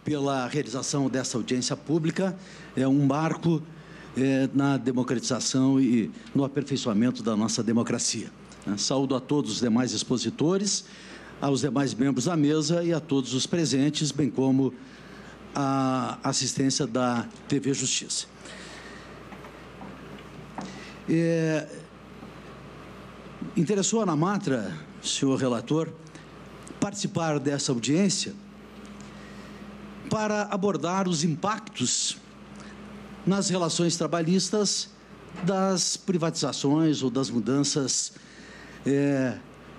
pela realização dessa audiência pública. É um marco na democratização e no aperfeiçoamento da nossa democracia. Saúdo a todos os demais expositores, aos demais membros da mesa e a todos os presentes, bem como a assistência da TV Justiça. Interessou a Ana Matra, senhor relator, participar dessa audiência para abordar os impactos nas relações trabalhistas das privatizações ou das mudanças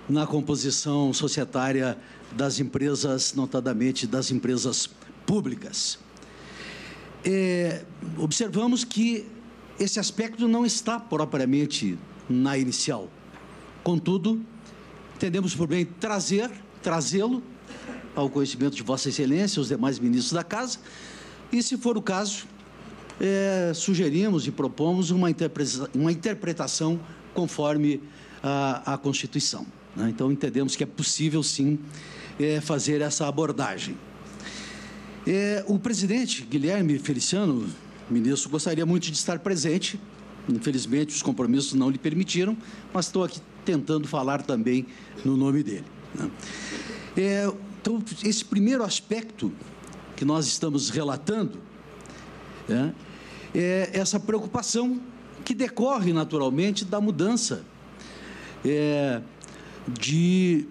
na composição societária das empresas, notadamente das empresas públicas. Observamos que esse aspecto não está propriamente na inicial. Contudo, entendemos por bem trazê-lo ao conhecimento de Vossa Excelência, os demais ministros da Casa, e, se for o caso, sugerimos e propomos uma interpretação conforme a Constituição. Né? Então, entendemos que é possível, sim, fazer essa abordagem. O presidente Guilherme Feliciano, ministro, gostaria muito de estar presente. Infelizmente, os compromissos não lhe permitiram, mas estou aqui tentando falar também no nome dele. Né? Então, esse primeiro aspecto que nós estamos relatando é essa preocupação que decorre naturalmente da mudança de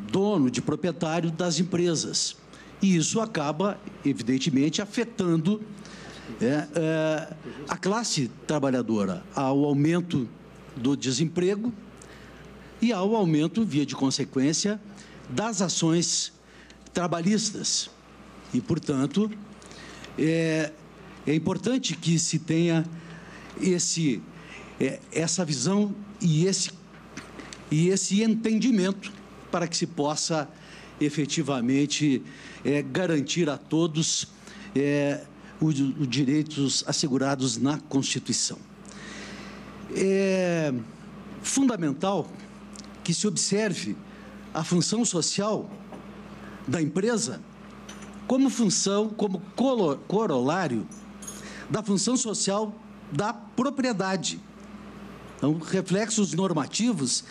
dono, de proprietário das empresas. E isso acaba, evidentemente, afetando a classe trabalhadora, ao aumento do desemprego e ao aumento, via de consequência, das ações trabalhistas. E, portanto, é importante que se tenha essa visão e esse entendimento para que se possa efetivamente garantir a todos os direitos assegurados na Constituição. É fundamental que se observe a função social da empresa como corolário da função social da propriedade. Então, reflexos normativos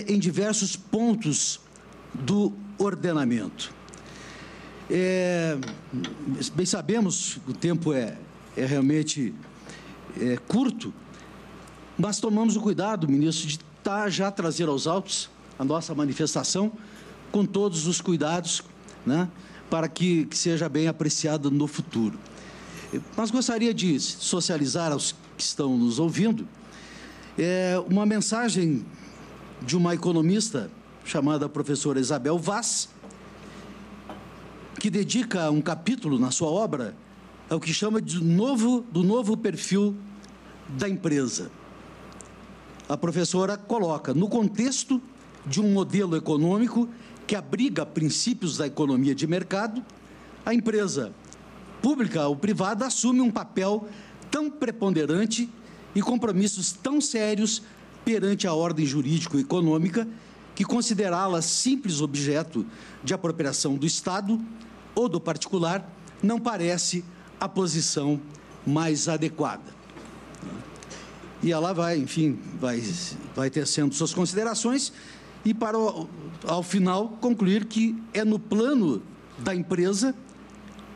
em diversos pontos do ordenamento. Bem sabemos, o tempo é realmente curto, mas tomamos o cuidado, ministro, de já trazer aos autos a nossa manifestação com todos os cuidados, né, para que seja bem apreciada no futuro. Mas gostaria de socializar aos que estão nos ouvindo uma mensagem de uma economista chamada professora Isabel Vaz, que dedica um capítulo na sua obra ao que chama do novo perfil da empresa. A professora coloca, no contexto de um modelo econômico que abriga princípios da economia de mercado, a empresa pública ou privada assume um papel tão preponderante e compromissos tão sérios perante a ordem jurídico-econômica que considerá-la simples objeto de apropriação do Estado ou do particular não parece a posição mais adequada. E ela vai, enfim, vai tecendo suas considerações e, ao final, concluir que é no plano da empresa,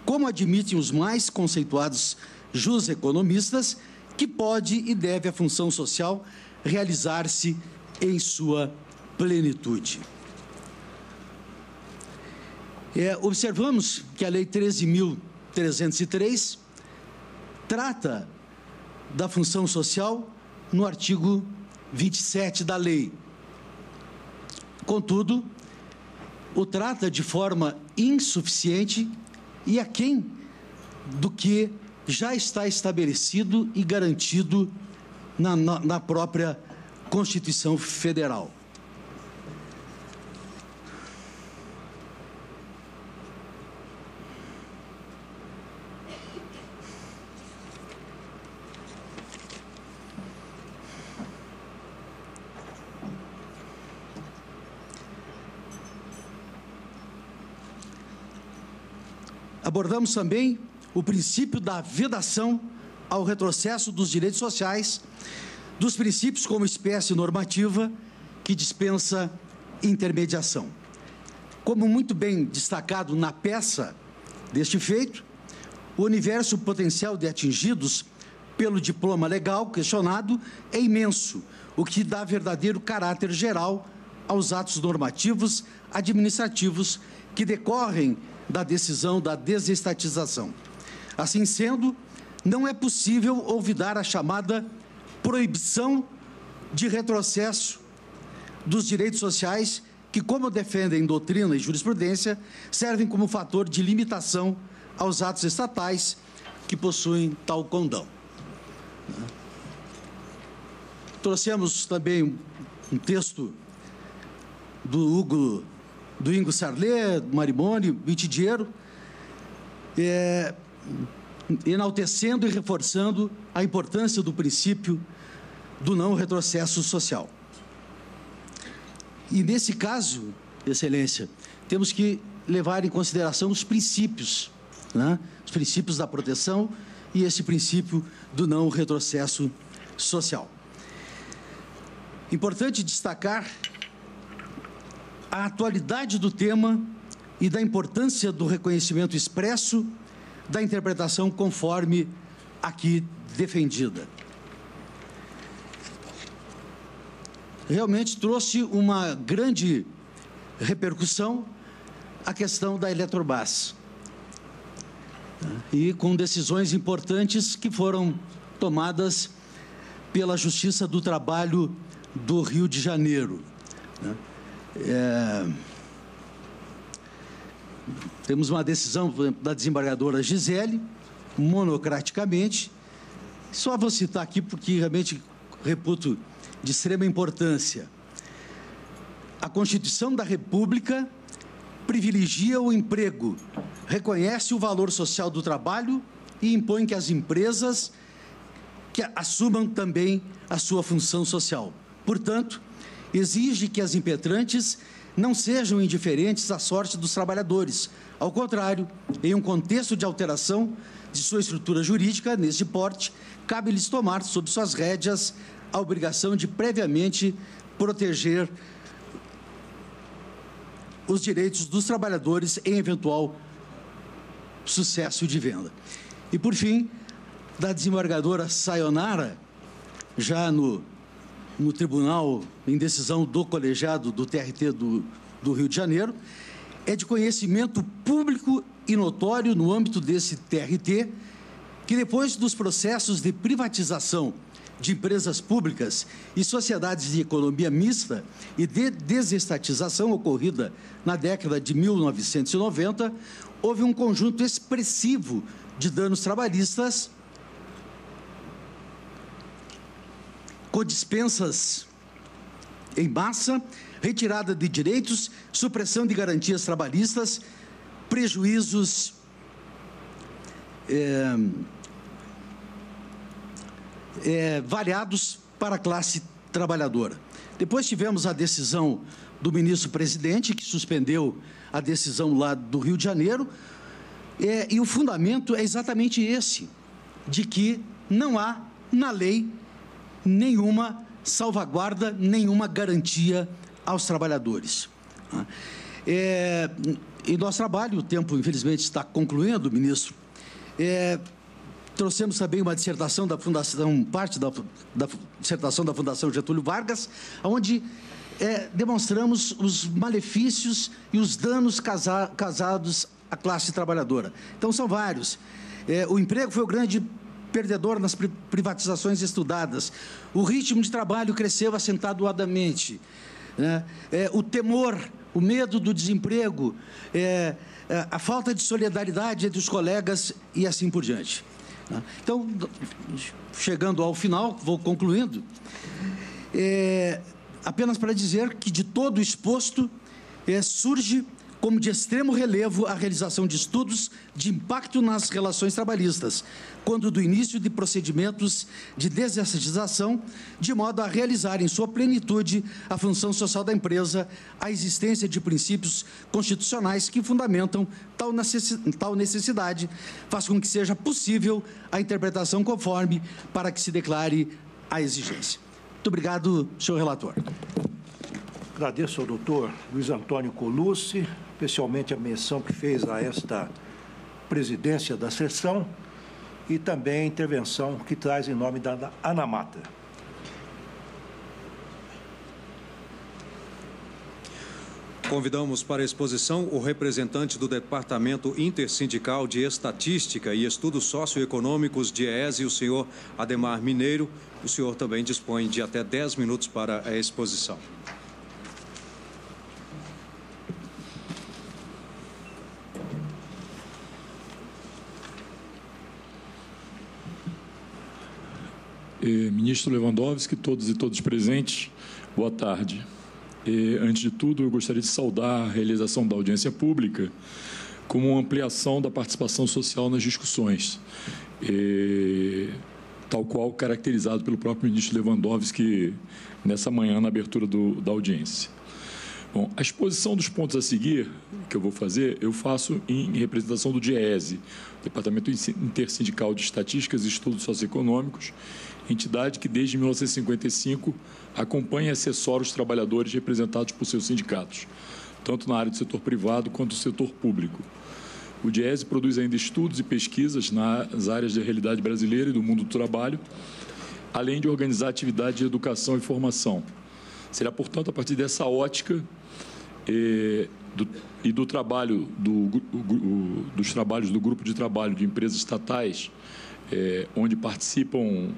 como admitem os mais conceituados juseconomistas, que pode e deve a função social realizar-se em sua plenitude. Observamos que a Lei 13.303 trata da função social no artigo 27 da lei. Contudo, o trata de forma insuficiente e aquém do que já está estabelecido e garantido na própria Constituição Federal. Abordamos também o princípio da vedação ao retrocesso dos direitos sociais, dos princípios como espécie normativa que dispensa intermediação. Como muito bem destacado na peça deste feito, o universo potencial de atingidos pelo diploma legal questionado é imenso, o que dá verdadeiro caráter geral aos atos normativos administrativos que decorrem da decisão da desestatização. Assim sendo, não é possível olvidar a chamada proibição de retrocesso dos direitos sociais que, como defendem doutrina e jurisprudência, servem como fator de limitação aos atos estatais que possuem tal condão. Trouxemos também um texto do Ingo Sarlet, Marimoni, Vitidiero, enaltecendo e reforçando a importância do princípio do não retrocesso social. E, nesse caso, Excelência, temos que levar em consideração os princípios, né? Os princípios da proteção e esse princípio do não retrocesso social. Importante destacar a atualidade do tema e da importância do reconhecimento expresso da interpretação conforme aqui defendida. Realmente trouxe uma grande repercussão a questão da Eletrobras, e com decisões importantes que foram tomadas pela Justiça do Trabalho do Rio de Janeiro. Temos uma decisão da desembargadora Gisele, monocraticamente. Só vou citar aqui porque realmente reputo de extrema importância. A Constituição da República privilegia o emprego, reconhece o valor social do trabalho e impõe que as empresas assumam também a sua função social. Portanto, exige que as impetrantes não sejam indiferentes à sorte dos trabalhadores. Ao contrário, em um contexto de alteração de sua estrutura jurídica, neste porte, cabe-lhes tomar sob suas rédeas a obrigação de previamente proteger os direitos dos trabalhadores em eventual sucesso de venda. E, por fim, da desembargadora Sayonara, já no tribunal, em decisão do colegiado do TRT do Rio de Janeiro, é de conhecimento público e notório no âmbito desse TRT que, depois dos processos de privatização de empresas públicas e sociedades de economia mista e de desestatização ocorrida na década de 1990, houve um conjunto expressivo de danos trabalhistas, com dispensas em massa, retirada de direitos, supressão de garantias trabalhistas, prejuízos variados para a classe trabalhadora. Depois tivemos a decisão do ministro-presidente, que suspendeu a decisão lá do Rio de Janeiro, e o fundamento é exatamente esse, de que não há na lei nenhuma salvaguarda, nenhuma garantia aos trabalhadores. Em nosso trabalho, o tempo, infelizmente, está concluindo, ministro, trouxemos também uma dissertação da Fundação, parte da dissertação da Fundação Getúlio Vargas, onde demonstramos os malefícios e os danos causados à classe trabalhadora. Então, são vários. O emprego foi o grande perdedor nas privatizações estudadas. O ritmo de trabalho cresceu acentuadamente. O temor, o medo do desemprego, a falta de solidariedade entre os colegas e assim por diante. Então, chegando ao final, vou concluindo, apenas para dizer que de todo o exposto surge como de extremo relevo a realização de estudos de impacto nas relações trabalhistas, quando do início de procedimentos de desestatização, de modo a realizar em sua plenitude a função social da empresa, a existência de princípios constitucionais que fundamentam tal necessidade, faz com que seja possível a interpretação conforme para que se declare a exigência. Muito obrigado, senhor relator. Agradeço ao doutor Luiz Antônio Colucci, especialmente a menção que fez a esta presidência da sessão e também a intervenção que traz em nome da ANAMATA. Convidamos para a exposição o representante do Departamento Intersindical de Estatística e Estudos Socioeconômicos de ESE, o senhor Ademar Mineiro. O senhor também dispõe de até 10 minutos para a exposição. Ministro Lewandowski, todos e todas presentes, boa tarde. Antes de tudo, eu gostaria de saudar a realização da audiência pública como uma ampliação da participação social nas discussões, tal qual caracterizado pelo próprio ministro Lewandowski nessa manhã na abertura da audiência. Bom, a exposição dos pontos a seguir que eu vou fazer, eu faço em representação do DIESE, Departamento Intersindical de Estatísticas e Estudos Socioeconômicos, entidade que desde 1955 acompanha e assessora os trabalhadores representados por seus sindicatos, tanto na área do setor privado quanto do setor público. O DIESE produz ainda estudos e pesquisas nas áreas da realidade brasileira e do mundo do trabalho, além de organizar atividades de educação e formação. Será, portanto, a partir dessa ótica do trabalho dos trabalhos do grupo de trabalho de empresas estatais, onde participam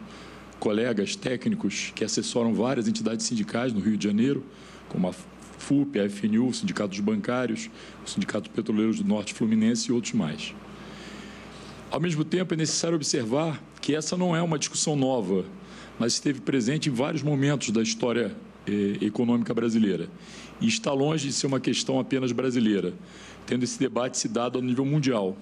colegas técnicos que assessoram várias entidades sindicais no Rio de Janeiro, como a FUP, a FNU, o Sindicato dos Bancários, o Sindicato Petroleiros do Norte Fluminense e outros mais. Ao mesmo tempo, é necessário observar que essa não é uma discussão nova, mas esteve presente em vários momentos da história econômica brasileira e está longe de ser uma questão apenas brasileira, tendo esse debate se dado a nível mundial.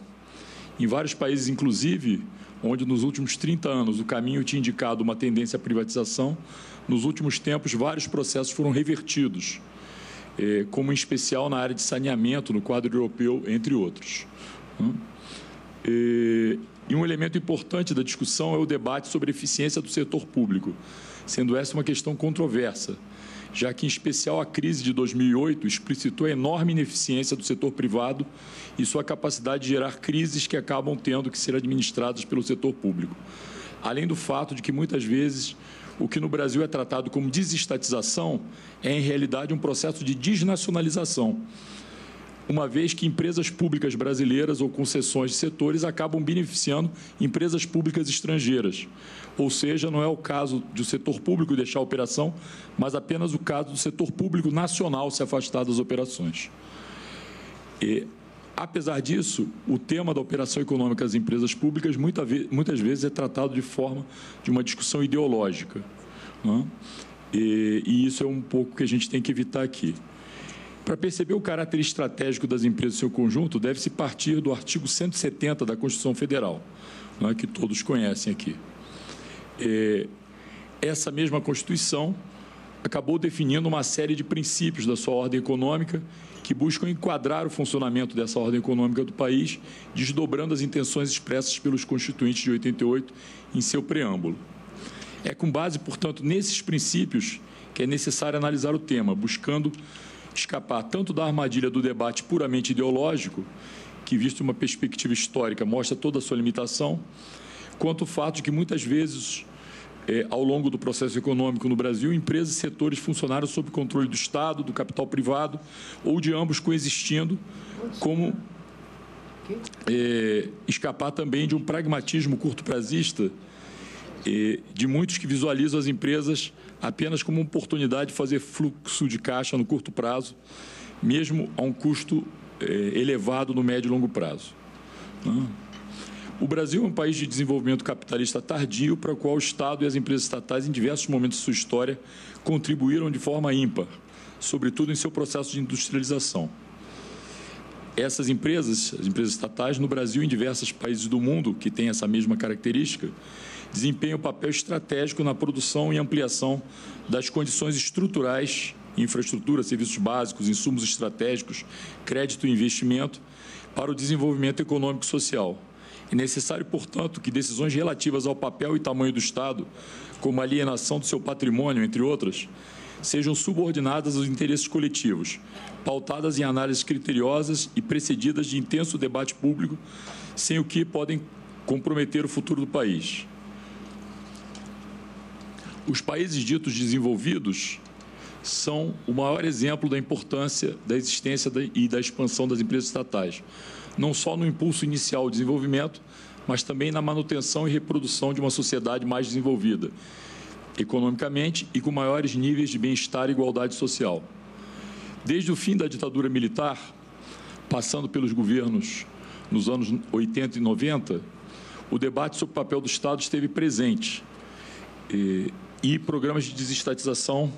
Em vários países, inclusive, onde nos últimos 30 anos o caminho tinha indicado uma tendência à privatização, nos últimos tempos vários processos foram revertidos, como em especial na área de saneamento, no quadro europeu, entre outros. E um elemento importante da discussão é o debate sobre a eficiência do setor público, sendo essa uma questão controversa, já que, em especial, a crise de 2008 explicitou a enorme ineficiência do setor privado e sua capacidade de gerar crises que acabam tendo que ser administradas pelo setor público. Além do fato de que, muitas vezes, o que no Brasil é tratado como desestatização é, em realidade, um processo de desnacionalização, uma vez que empresas públicas brasileiras ou concessões de setores acabam beneficiando empresas públicas estrangeiras. Ou seja, não é o caso do setor público deixar a operação, mas apenas o caso do setor público nacional se afastar das operações. Apesar disso, o tema da operação econômica das empresas públicas muitas vezes é tratado de forma de uma discussão ideológica, não é? E isso é um pouco que a gente tem que evitar aqui. Para perceber o caráter estratégico das empresas em seu conjunto, deve-se partir do artigo 170 da Constituição Federal, não é, que todos conhecem aqui. Essa mesma Constituição acabou definindo uma série de princípios da sua ordem econômica que buscam enquadrar o funcionamento dessa ordem econômica do país, desdobrando as intenções expressas pelos constituintes de 88 em seu preâmbulo. É com base, portanto, nesses princípios que é necessário analisar o tema, buscando escapar tanto da armadilha do debate puramente ideológico, que, visto uma perspectiva histórica, mostra toda a sua limitação, quanto o fato de que, muitas vezes, ao longo do processo econômico no Brasil, empresas e setores funcionaram sob controle do Estado, do capital privado, ou de ambos coexistindo, como escapar também de um pragmatismo curto-prazista de muitos que visualizam as empresas apenas como uma oportunidade de fazer fluxo de caixa no curto prazo, mesmo a um custo elevado no médio e longo prazo. O Brasil é um país de desenvolvimento capitalista tardio para o qual o Estado e as empresas estatais, em diversos momentos de sua história, contribuíram de forma ímpar, sobretudo em seu processo de industrialização. Essas empresas, as empresas estatais, no Brasil e em diversos países do mundo que têm essa mesma característica, desempenham um papel estratégico na produção e ampliação das condições estruturais, infraestrutura, serviços básicos, insumos estratégicos, crédito e investimento para o desenvolvimento econômico e social. É necessário, portanto, que decisões relativas ao papel e tamanho do Estado, como a alienação do seu patrimônio, entre outras, sejam subordinadas aos interesses coletivos, pautadas em análises criteriosas e precedidas de intenso debate público, sem o que podem comprometer o futuro do país. Os países ditos desenvolvidos são o maior exemplo da importância da existência e da expansão das empresas estatais, não só no impulso inicial ao desenvolvimento, mas também na manutenção e reprodução de uma sociedade mais desenvolvida, economicamente e com maiores níveis de bem-estar e igualdade social. Desde o fim da ditadura militar, passando pelos governos nos anos 80 e 90, o debate sobre o papel do Estado esteve presente e programas de desestatização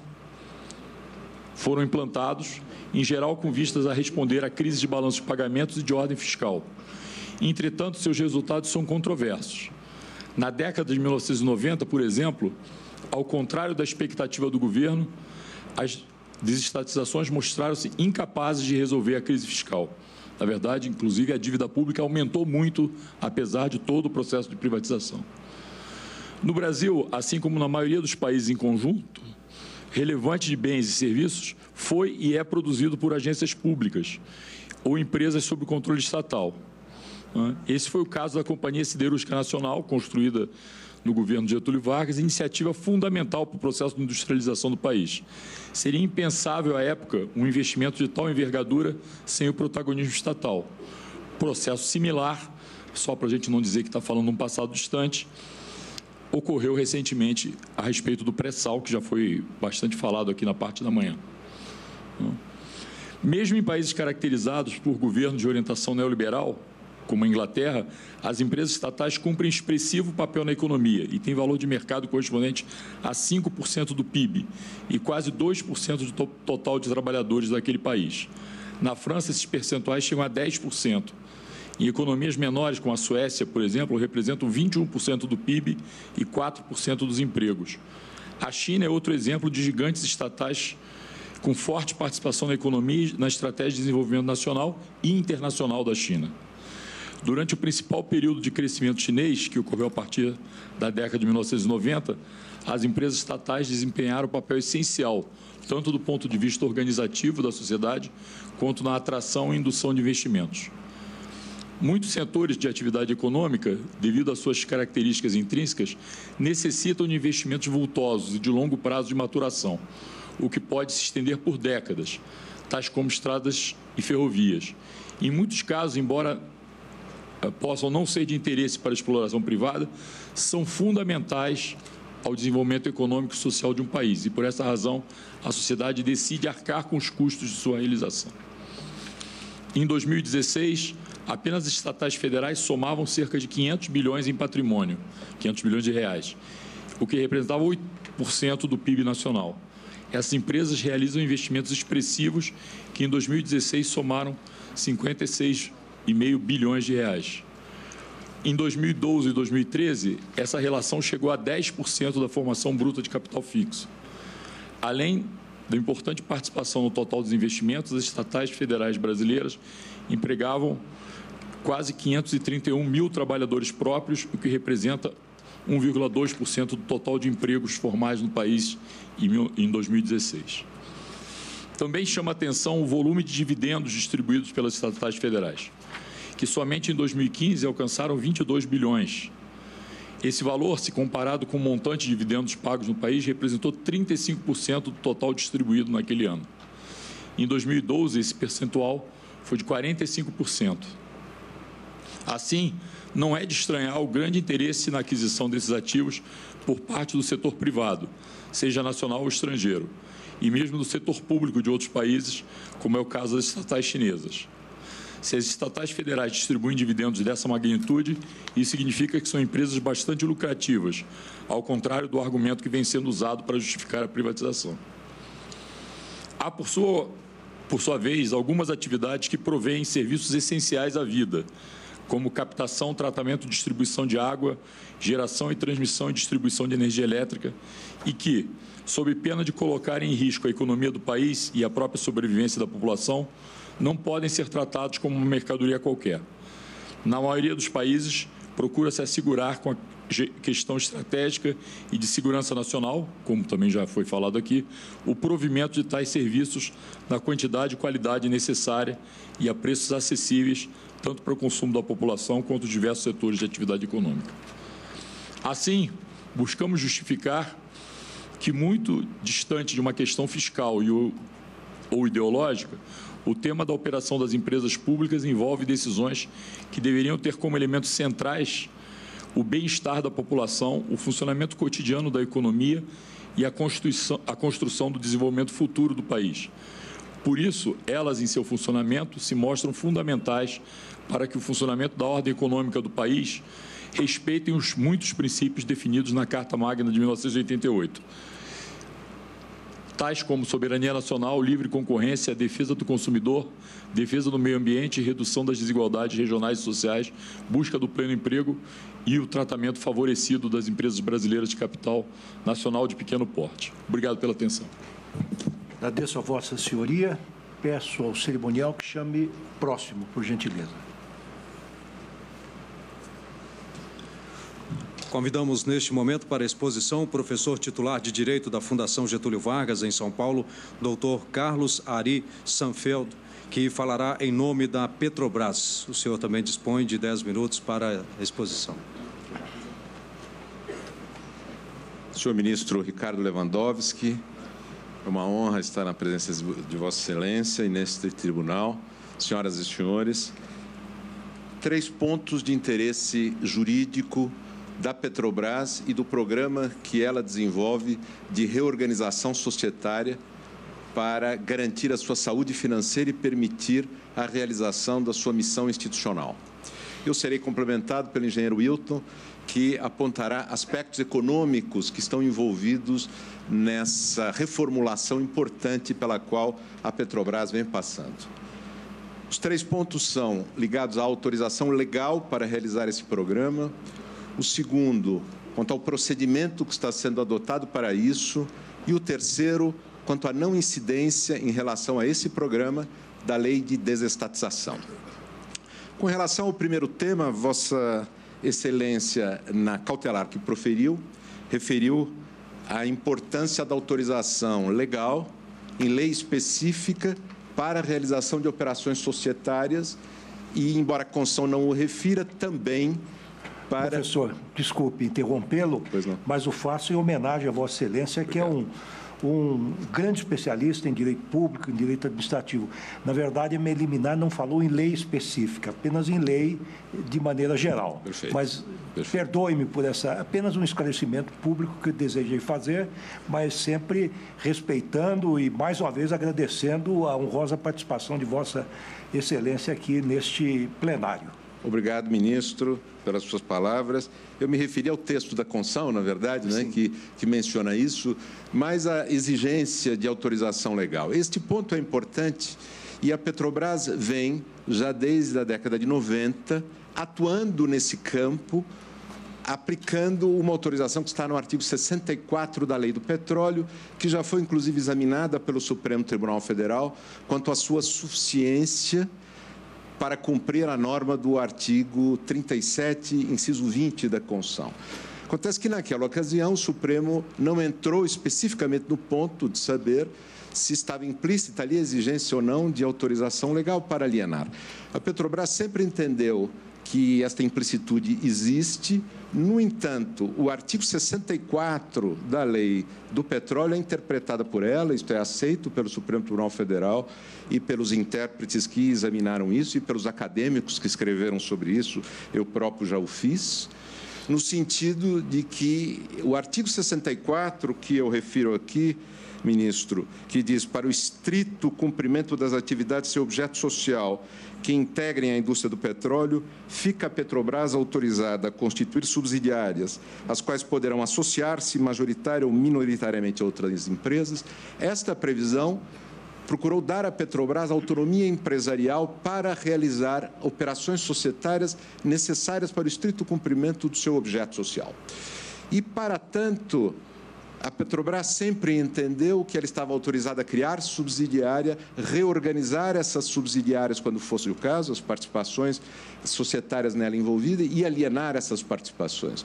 foram implantados, em geral com vistas a responder à crise de balanço de pagamentos e de ordem fiscal. Entretanto, seus resultados são controversos. Na década de 1990, por exemplo, ao contrário da expectativa do governo, as desestatizações mostraram-se incapazes de resolver a crise fiscal. Na verdade, inclusive, a dívida pública aumentou muito, apesar de todo o processo de privatização. No Brasil, assim como na maioria dos países em conjunto, relevante de bens e serviços foi e é produzido por agências públicas ou empresas sob controle estatal. Esse foi o caso da Companhia Siderúrgica Nacional, construída no governo de Getúlio Vargas, iniciativa fundamental para o processo de industrialização do país. Seria impensável, à época, um investimento de tal envergadura sem o protagonismo estatal. Processo similar, só para a gente não dizer que está falando de um passado distante, ocorreu recentemente a respeito do pré-sal, que já foi bastante falado aqui na parte da manhã. Mesmo em países caracterizados por governo de orientação neoliberal, como a Inglaterra, as empresas estatais cumprem expressivo papel na economia e têm valor de mercado correspondente a 5% do PIB e quase 2% do total de trabalhadores daquele país. Na França, esses percentuais chegam a 10%. Em economias menores, como a Suécia, por exemplo, representam 21% do PIB e 4% dos empregos. A China é outro exemplo de gigantes estatais com forte participação na economia e na estratégia de desenvolvimento nacional e internacional da China. Durante o principal período de crescimento chinês, que ocorreu a partir da década de 1990, as empresas estatais desempenharam um papel essencial, tanto do ponto de vista organizativo da sociedade, quanto na atração e indução de investimentos. Muitos setores de atividade econômica, devido às suas características intrínsecas, necessitam de investimentos vultosos e de longo prazo de maturação, o que pode se estender por décadas, tais como estradas e ferrovias. Em muitos casos, embora possam não ser de interesse para a exploração privada, são fundamentais ao desenvolvimento econômico e social de um país e, por essa razão, a sociedade decide arcar com os custos de sua realização. Em 2016, apenas as estatais federais somavam cerca de 500 bilhões em patrimônio, 500 bilhões de reais, o que representava 8% do PIB nacional. Essas empresas realizam investimentos expressivos que em 2016 somaram 56,5 bilhões de reais. Em 2012 e 2013, essa relação chegou a 10% da formação bruta de capital fixo. Além da importante participação no total dos investimentos, as estatais federais brasileiras empregavam quase 531 mil trabalhadores próprios, o que representa 1,2% do total de empregos formais no país em 2016. Também chama a atenção o volume de dividendos distribuídos pelas estatais federais, que somente em 2015 alcançaram 22 bilhões. Esse valor, se comparado com o montante de dividendos pagos no país, representou 35% do total distribuído naquele ano. Em 2012, esse percentual foi de 45%. Assim, não é de estranhar o grande interesse na aquisição desses ativos por parte do setor privado, seja nacional ou estrangeiro, e mesmo do setor público de outros países, como é o caso das estatais chinesas. Se as estatais federais distribuem dividendos dessa magnitude, isso significa que são empresas bastante lucrativas, ao contrário do argumento que vem sendo usado para justificar a privatização. Há, por sua por sua vez, algumas atividades que provêm serviços essenciais à vida, como captação, tratamento e distribuição de água, geração e transmissão e distribuição de energia elétrica, e que, sob pena de colocar em risco a economia do país e a própria sobrevivência da população, não podem ser tratados como uma mercadoria qualquer. Na maioria dos países, procura-se assegurar com a questão estratégica e de segurança nacional, como também já foi falado aqui, o provimento de tais serviços na quantidade e qualidade necessária e a preços acessíveis, tanto para o consumo da população quanto os diversos setores de atividade econômica. Assim, buscamos justificar que, muito distante de uma questão fiscal ou ideológica, o tema da operação das empresas públicas envolve decisões que deveriam ter como elementos centrais o bem-estar da população, o funcionamento cotidiano da economia e a construção do desenvolvimento futuro do país. Por isso, elas, em seu funcionamento, se mostram fundamentais para que o funcionamento da ordem econômica do país respeitem os muitos princípios definidos na Carta Magna de 1988, tais como soberania nacional, livre concorrência, defesa do consumidor, defesa do meio ambiente, redução das desigualdades regionais e sociais, busca do pleno emprego e o tratamento favorecido das empresas brasileiras de capital nacional de pequeno porte. Obrigado pela atenção. Agradeço a Vossa Senhoria. Peço ao cerimonial que chame próximo, por gentileza. Convidamos neste momento para a exposição o professor titular de Direito da Fundação Getúlio Vargas, em São Paulo, Dr. Carlos Ari Sanfeld, que falará em nome da Petrobras. O senhor também dispõe de 10 minutos para a exposição. Senhor ministro Ricardo Lewandowski, é uma honra estar na presença de Vossa Excelência e neste tribunal. Senhoras e senhores, 3 pontos de interesse jurídico da Petrobras e do programa que ela desenvolve de reorganização societária para garantir a sua saúde financeira e permitir a realização da sua missão institucional. Eu serei complementado pelo engenheiro Wilton, que apontará aspectos econômicos que estão envolvidos nessa reformulação importante pela qual a Petrobras vem passando. Os 3 pontos são ligados à autorização legal para realizar esse programa. O segundo, quanto ao procedimento que está sendo adotado para isso. E o terceiro, quanto à não incidência em relação a esse programa da Lei de Desestatização. Com relação ao primeiro tema, Vossa Excelência, na cautelar que proferiu, referiu a importância da autorização legal em lei específica para a realização de operações societárias e, embora a Constituição não o refira, também para... Professor, desculpe interrompê-lo, mas o faço em homenagem a Vossa Excelência, que é um grande especialista em direito público, em direito administrativo. Na verdade, a minha liminar não falou em lei específica, apenas em lei de maneira geral. Perfeito. Mas perdoe-me por apenas um esclarecimento público que eu desejei fazer, mas sempre respeitando e, mais uma vez, agradecendo a honrosa participação de Vossa Excelência aqui neste plenário. Obrigado, ministro, pelas suas palavras. Eu me referi ao texto da Constituição, na verdade, né, que menciona isso, mas a exigência de autorização legal. Este ponto é importante e a Petrobras vem, já desde a década de 90, atuando nesse campo, aplicando uma autorização que está no artigo 64 da Lei do Petróleo, que já foi, inclusive, examinada pelo Supremo Tribunal Federal quanto à sua suficiência para cumprir a norma do artigo 37, inciso 20 da Constituição. Acontece que, naquela ocasião, o Supremo não entrou especificamente no ponto de saber se estava implícita ali a exigência ou não de autorização legal para alienar. A Petrobras sempre entendeu que esta implicitude existe. No entanto, o artigo 64 da Lei do Petróleo é interpretada por ela, isto é, aceito pelo Supremo Tribunal Federal e pelos intérpretes que examinaram isso e pelos acadêmicos que escreveram sobre isso, eu próprio já o fiz, no sentido de que o artigo 64, que eu refiro aqui, ministro, que diz para o estrito cumprimento das atividades de seu objeto social que integrem a indústria do petróleo, fica a Petrobras autorizada a constituir subsidiárias, as quais poderão associar-se majoritária ou minoritariamente a outras empresas. Esta previsão procurou dar à Petrobras autonomia empresarial para realizar operações societárias necessárias para o estrito cumprimento do seu objeto social. E, para tanto, a Petrobras sempre entendeu que ela estava autorizada a criar subsidiária, reorganizar essas subsidiárias quando fosse o caso, as participações societárias nela envolvidas, e alienar essas participações.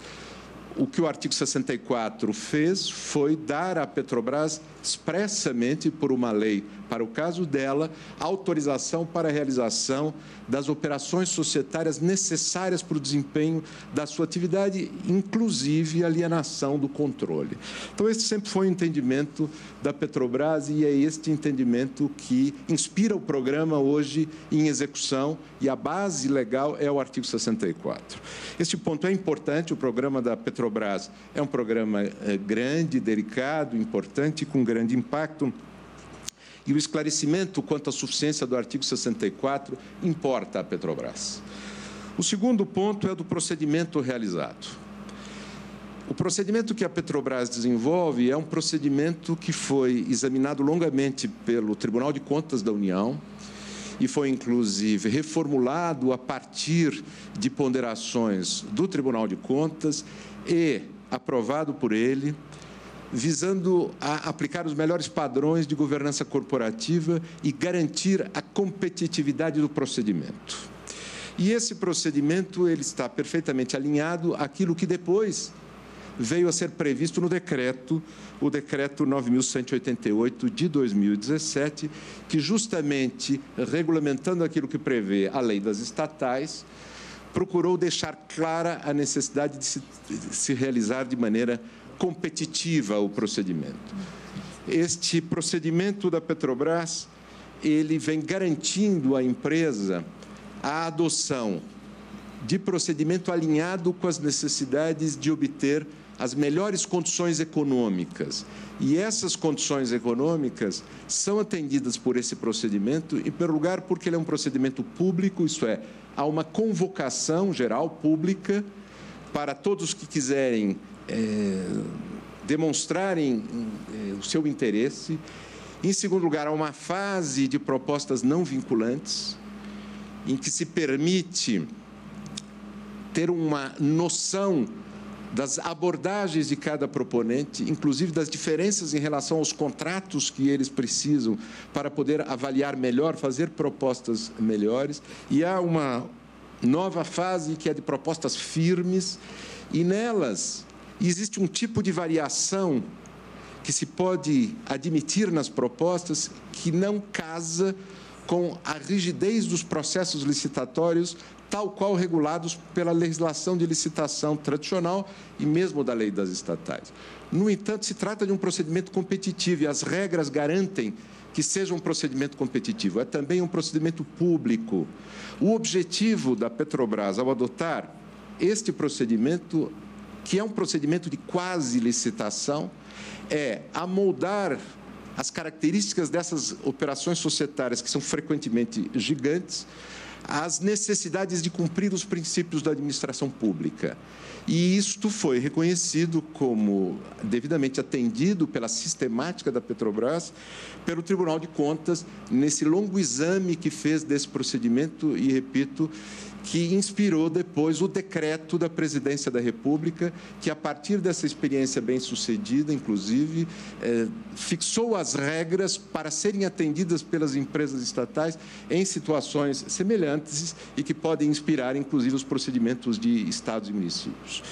O que o artigo 64 fez foi dar à Petrobras, expressamente por uma lei, para o caso dela, autorização para a realização das operações societárias necessárias para o desempenho da sua atividade, inclusive alienação do controle. Então, esse sempre foi o entendimento da Petrobras e é este entendimento que inspira o programa hoje em execução, e a base legal é o artigo 64. Este ponto é importante. O programa da Petrobras é um programa grande, delicado, importante, com grande impacto. E o esclarecimento quanto à suficiência do artigo 64 importa à Petrobras. O segundo ponto é do procedimento realizado. O procedimento que a Petrobras desenvolve é um procedimento que foi examinado longamente pelo Tribunal de Contas da União e foi, inclusive, reformulado a partir de ponderações do Tribunal de Contas e aprovado por ele, visando a aplicar os melhores padrões de governança corporativa e garantir a competitividade do procedimento. E esse procedimento ele está perfeitamente alinhado àquilo que depois veio a ser previsto no decreto, o decreto 9.188 de 2017, que justamente, regulamentando aquilo que prevê a lei das estatais, procurou deixar clara a necessidade de se realizar de maneira competitiva o procedimento. Este procedimento da Petrobras, ele vem garantindo à empresa a adoção de procedimento alinhado com as necessidades de obter as melhores condições econômicas. E essas condições econômicas são atendidas por esse procedimento, em primeiro lugar, porque ele é um procedimento público, isto é, há uma convocação geral pública para todos que quiserem demonstrarem o seu interesse. Em segundo lugar, há uma fase de propostas não vinculantes, em que se permite ter uma noção das abordagens de cada proponente, inclusive das diferenças em relação aos contratos que eles precisam para poder avaliar melhor, fazer propostas melhores. E há uma nova fase que é de propostas firmes, e nelas existe um tipo de variação que se pode admitir nas propostas que não casa com a rigidez dos processos licitatórios, tal qual regulados pela legislação de licitação tradicional e mesmo da lei das estatais. No entanto, se trata de um procedimento competitivo e as regras garantem que seja um procedimento competitivo. É também um procedimento público. O objetivo da Petrobras, ao adotar este procedimento, que é um procedimento de quase licitação, é amoldar as características dessas operações societárias, que são frequentemente gigantes, às necessidades de cumprir os princípios da administração pública. E isto foi reconhecido como devidamente atendido pela sistemática da Petrobras, pelo Tribunal de Contas, nesse longo exame que fez desse procedimento, e, repito, que inspirou depois o decreto da Presidência da República, que, a partir dessa experiência bem-sucedida, inclusive, fixou as regras para serem atendidas pelas empresas estatais em situações semelhantes e que podem inspirar, inclusive, os procedimentos de estados e municípios.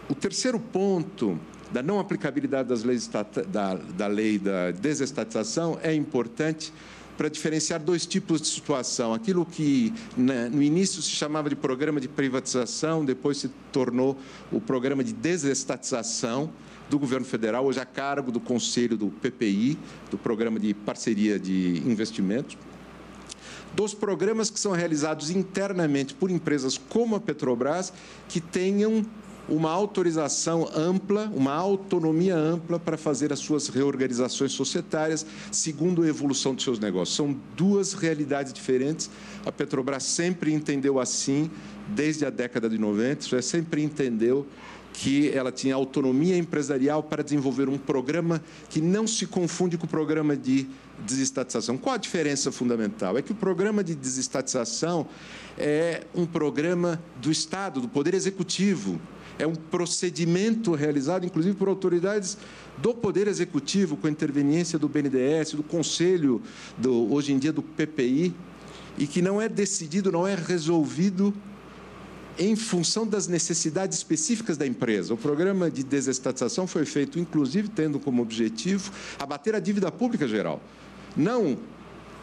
O terceiro ponto da não aplicabilidade das leis da lei da desestatização é importante para diferenciar dois tipos de situação. Aquilo que no início se chamava de programa de privatização, depois se tornou o programa de desestatização do governo federal, hoje a cargo do Conselho do PPI, do Programa de Parceria de Investimentos. Dos programas que são realizados internamente por empresas como a Petrobras, que tenham uma autorização ampla, uma autonomia ampla para fazer as suas reorganizações societárias segundo a evolução dos seus negócios. São duas realidades diferentes. A Petrobras sempre entendeu assim, desde a década de 90, sempre entendeu que ela tinha autonomia empresarial para desenvolver um programa que não se confunde com o programa de desestatização. Qual a diferença fundamental? É que o programa de desestatização é um programa do Estado, do Poder Executivo. É um procedimento realizado, inclusive, por autoridades do Poder Executivo, com a interveniência do BNDES, do Conselho, hoje em dia, do PPI, e que não é decidido, não é resolvido em função das necessidades específicas da empresa. O programa de desestatização foi feito, inclusive, tendo como objetivo abater a dívida pública geral, não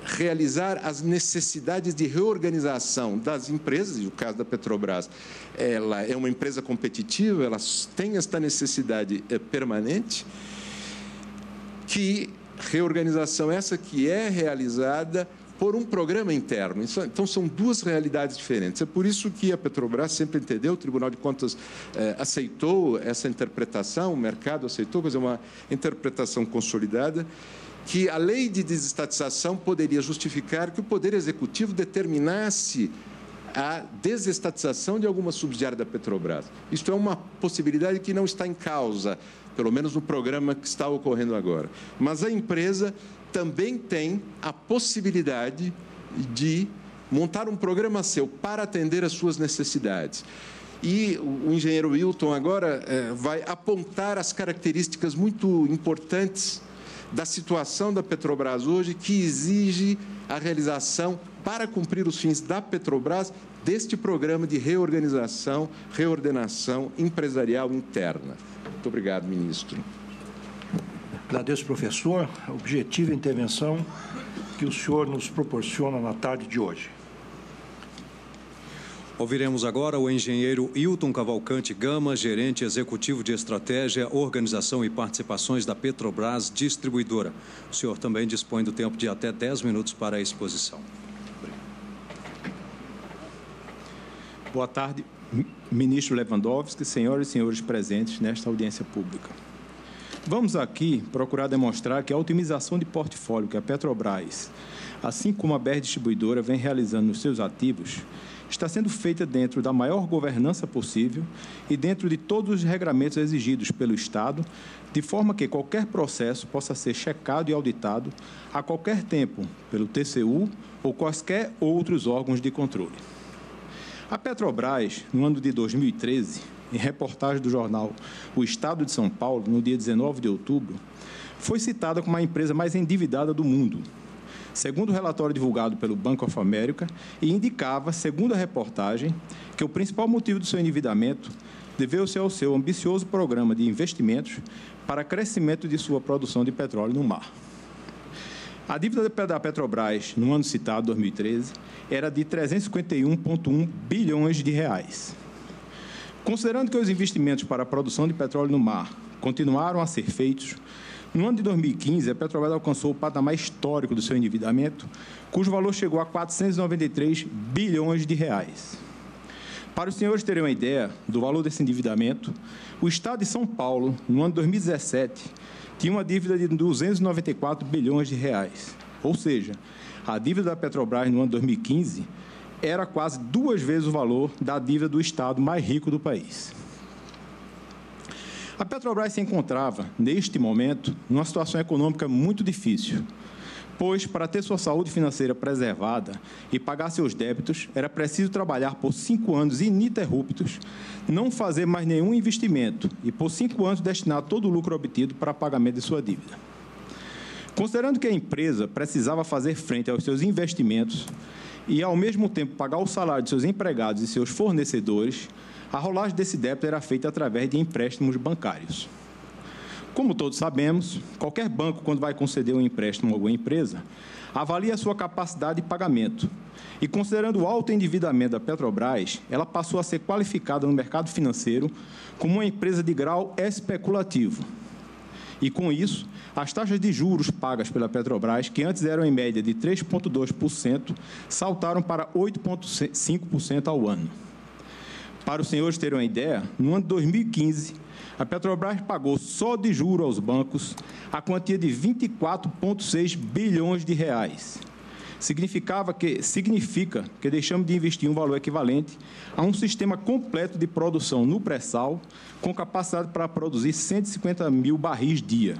realizar as necessidades de reorganização das empresas, e o caso da Petrobras, ela é uma empresa competitiva, ela tem esta necessidade permanente, que reorganização essa que é realizada por um programa interno. Então, são duas realidades diferentes. É por isso que a Petrobras sempre entendeu, o Tribunal de Contas aceitou essa interpretação, o mercado aceitou, mas é uma interpretação consolidada, que a lei de desestatização poderia justificar que o Poder Executivo determinasse a desestatização de alguma subsidiária da Petrobras. Isto é uma possibilidade que não está em causa, pelo menos no programa que está ocorrendo agora. Mas a empresa também tem a possibilidade de montar um programa seu para atender às suas necessidades. E o engenheiro Wilton agora vai apontar as características muito importantes da situação da Petrobras hoje, que exige a realização, para cumprir os fins da Petrobras, deste programa de reorganização, reordenação empresarial interna. Muito obrigado, ministro. Agradeço, professor, a objetiva intervenção que o senhor nos proporciona na tarde de hoje. Ouviremos agora o engenheiro Hilton Cavalcante Gama, gerente executivo de estratégia, organização e participações da Petrobras Distribuidora. O senhor também dispõe do tempo de até 10 minutos para a exposição. Boa tarde, ministro Lewandowski, senhoras e senhores presentes nesta audiência pública. Vamos aqui procurar demonstrar que a otimização de portfólio que a Petrobras, assim como a BR Distribuidora, vem realizando nos seus ativos, está sendo feita dentro da maior governança possível e dentro de todos os regramentos exigidos pelo Estado, de forma que qualquer processo possa ser checado e auditado a qualquer tempo pelo TCU ou quaisquer outros órgãos de controle. A Petrobras, no ano de 2013, em reportagem do jornal O Estado de São Paulo, no dia 19 de outubro, foi citada como a empresa mais endividada do mundo, segundo o relatório divulgado pelo Bank of America, e indicava, segundo a reportagem, que o principal motivo do seu endividamento deveu-se ao seu ambicioso programa de investimentos para crescimento de sua produção de petróleo no mar. A dívida da Petrobras, no ano citado, 2013, era de 351,1 bilhões de reais. Considerando que os investimentos para a produção de petróleo no mar continuaram a ser feitos, no ano de 2015, a Petrobras alcançou o patamar histórico do seu endividamento, cujo valor chegou a 493 bilhões de reais. Para os senhores terem uma ideia do valor desse endividamento, o Estado de São Paulo, no ano de 2017, tinha uma dívida de 294 bilhões de reais. Ou seja, a dívida da Petrobras no ano de 2015 era quase 2 vezes o valor da dívida do Estado mais rico do país. A Petrobras se encontrava, neste momento, numa situação econômica muito difícil, pois, para ter sua saúde financeira preservada e pagar seus débitos, era preciso trabalhar por 5 anos ininterruptos, não fazer mais nenhum investimento e, por 5 anos, destinar todo o lucro obtido para pagamento de sua dívida. Considerando que a empresa precisava fazer frente aos seus investimentos e, ao mesmo tempo, pagar o salário de seus empregados e seus fornecedores, a rolagem desse débito era feita através de empréstimos bancários. Como todos sabemos, qualquer banco, quando vai conceder um empréstimo a alguma empresa, avalia a sua capacidade de pagamento. E, considerando o alto endividamento da Petrobras, ela passou a ser qualificada no mercado financeiro como uma empresa de grau especulativo. E, com isso, as taxas de juros pagas pela Petrobras, que antes eram em média de 3,2%, saltaram para 8,5% ao ano. Para os senhores terem uma ideia, no ano de 2015, a Petrobras pagou só de juros aos bancos a quantia de 24,6 bilhões de reais, significa que deixamos de investir um valor equivalente a um sistema completo de produção no pré-sal, com capacidade para produzir 150 mil barris dia.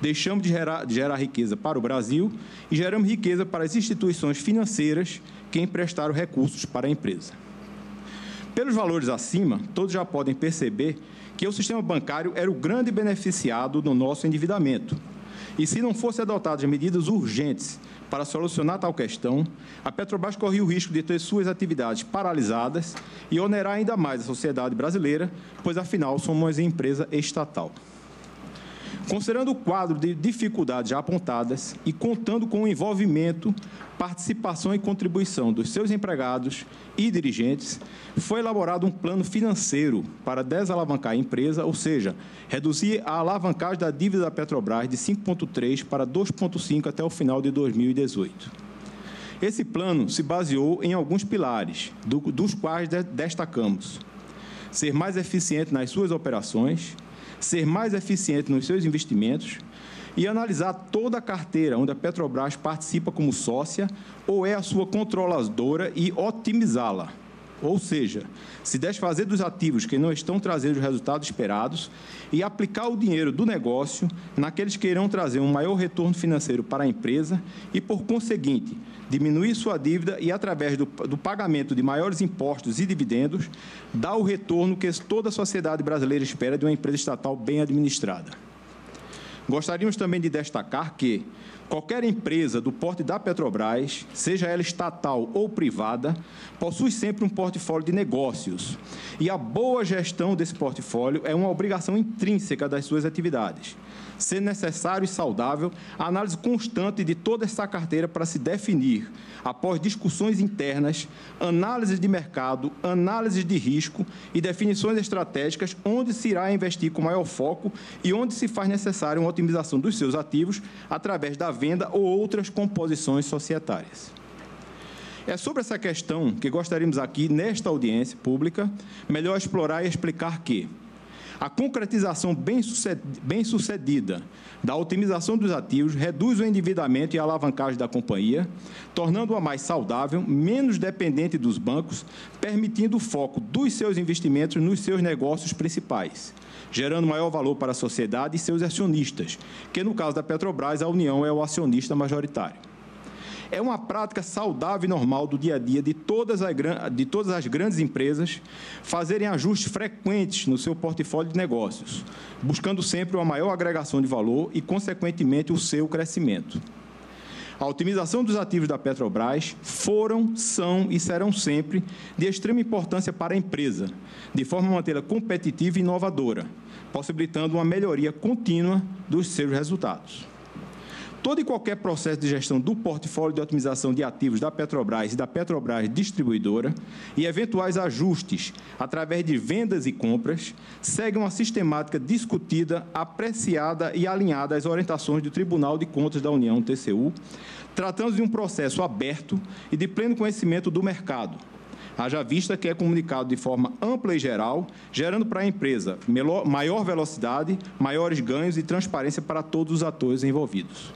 Deixamos de gerar riqueza para o Brasil e geramos riqueza para as instituições financeiras que emprestaram recursos para a empresa. Pelos valores acima, todos já podem perceber que o sistema bancário era o grande beneficiado do nosso endividamento. E se não fossem adotadas medidas urgentes para solucionar tal questão, a Petrobras corria o risco de ter suas atividades paralisadas e onerar ainda mais a sociedade brasileira, pois, afinal, somos uma empresa estatal. Considerando o quadro de dificuldades já apontadas e contando com o envolvimento, participação e contribuição dos seus empregados e dirigentes, foi elaborado um plano financeiro para desalavancar a empresa, ou seja, reduzir a alavancagem da dívida da Petrobras de 5,3 para 2,5 até o final de 2018. Esse plano se baseou em alguns pilares, dos quais destacamos: ser mais eficiente nas suas operações, ser mais eficiente nos seus investimentos e analisar toda a carteira onde a Petrobras participa como sócia ou é a sua controladora e otimizá-la. Ou seja, se desfazer dos ativos que não estão trazendo os resultados esperados e aplicar o dinheiro do negócio naqueles que irão trazer um maior retorno financeiro para a empresa e, por conseguinte, diminuir sua dívida e, através do pagamento de maiores impostos e dividendos, dar o retorno que toda a sociedade brasileira espera de uma empresa estatal bem administrada. Gostaríamos também de destacar que qualquer empresa do porte da Petrobras, seja ela estatal ou privada, possui sempre um portfólio de negócios, e a boa gestão desse portfólio é uma obrigação intrínseca das suas atividades, sendo necessário e saudável a análise constante de toda essa carteira para se definir, após discussões internas, análise de mercado, análise de risco e definições estratégicas, onde se irá investir com maior foco e onde se faz necessária uma otimização dos seus ativos através da venda ou outras composições societárias. É sobre essa questão que gostaríamos aqui, nesta audiência pública, melhor explorar e explicar que a concretização bem-sucedida da otimização dos ativos reduz o endividamento e a alavancagem da companhia, tornando-a mais saudável, menos dependente dos bancos, permitindo o foco dos seus investimentos nos seus negócios principais, gerando maior valor para a sociedade e seus acionistas, que, no caso da Petrobras, a União é o acionista majoritário. É uma prática saudável e normal do dia a dia de todas as grandes empresas fazerem ajustes frequentes no seu portfólio de negócios, buscando sempre uma maior agregação de valor e, consequentemente, o seu crescimento. A otimização dos ativos da Petrobras foram, são e serão sempre de extrema importância para a empresa, de forma a mantê-la competitiva e inovadora, possibilitando uma melhoria contínua dos seus resultados. Todo e qualquer processo de gestão do portfólio de otimização de ativos da Petrobras e da Petrobras Distribuidora e eventuais ajustes através de vendas e compras segue uma sistemática discutida, apreciada e alinhada às orientações do Tribunal de Contas da União, TCU, tratando-se de um processo aberto e de pleno conhecimento do mercado, haja vista que é comunicado de forma ampla e geral, gerando para a empresa maior velocidade, maiores ganhos e transparência para todos os atores envolvidos.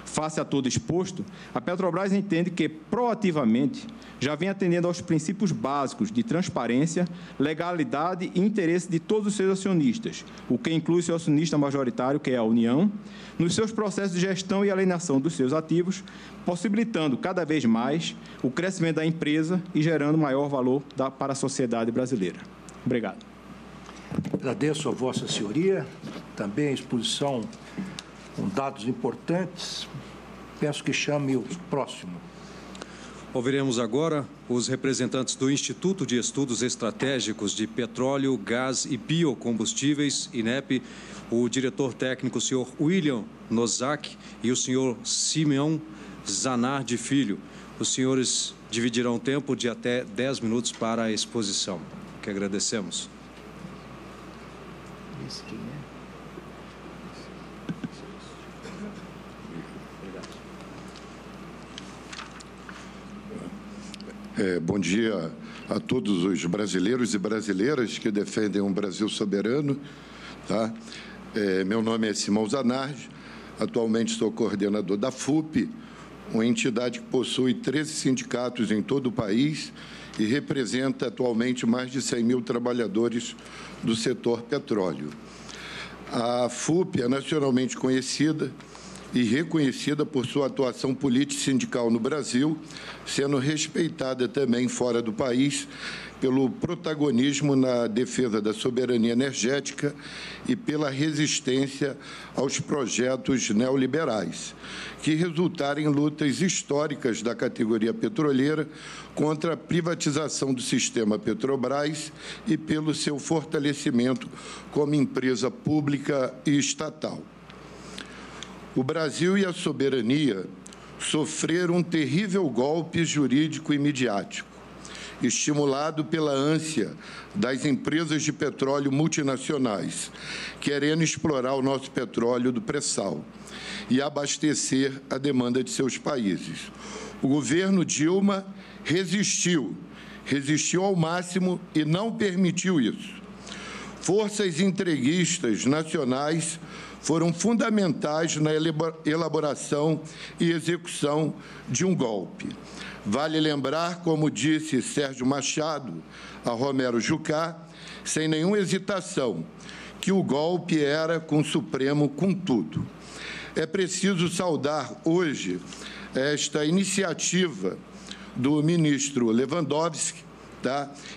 Face a todo exposto, a Petrobras entende que, proativamente, já vem atendendo aos princípios básicos de transparência, legalidade e interesse de todos os seus acionistas, o que inclui seu acionista majoritário, que é a União, nos seus processos de gestão e alienação dos seus ativos, possibilitando cada vez mais o crescimento da empresa e gerando maior valor para a sociedade brasileira. Obrigado. Agradeço a Vossa Senhoria, também a exposição com dados importantes. Peço que chame o próximo. Ouviremos agora os representantes do Instituto de Estudos Estratégicos de Petróleo, Gás e Biocombustíveis, INEP, o diretor técnico, o senhor William Nozak, e o senhor Simeão Zanardi Filho. Os senhores dividirão tempo de até 10 minutos para a exposição, que agradecemos. Bom dia a todos os brasileiros e brasileiras que defendem um Brasil soberano. Tá? Meu nome é Simão Zanardi, atualmente sou coordenador da FUP, uma entidade que possui 13 sindicatos em todo o país e representa atualmente mais de 100 mil trabalhadores do setor petróleo. A FUP é nacionalmente conhecida e reconhecida por sua atuação política e sindical no Brasil, sendo respeitada também fora do país pelo protagonismo na defesa da soberania energética e pela resistência aos projetos neoliberais, que resultaram em lutas históricas da categoria petroleira contra a privatização do sistema Petrobras e pelo seu fortalecimento como empresa pública e estatal. O Brasil e a soberania sofreram um terrível golpe jurídico e midiático, estimulado pela ânsia das empresas de petróleo multinacionais, querendo explorar o nosso petróleo do pré-sal e abastecer a demanda de seus países. O governo Dilma resistiu ao máximo e não permitiu isso. Forças entreguistas nacionais foram fundamentais na elaboração e execução de um golpe. Vale lembrar, como disse Sérgio Machado a Romero Jucá, sem nenhuma hesitação, que o golpe era com o Supremo com tudo. É preciso saudar hoje esta iniciativa do ministro Lewandowski,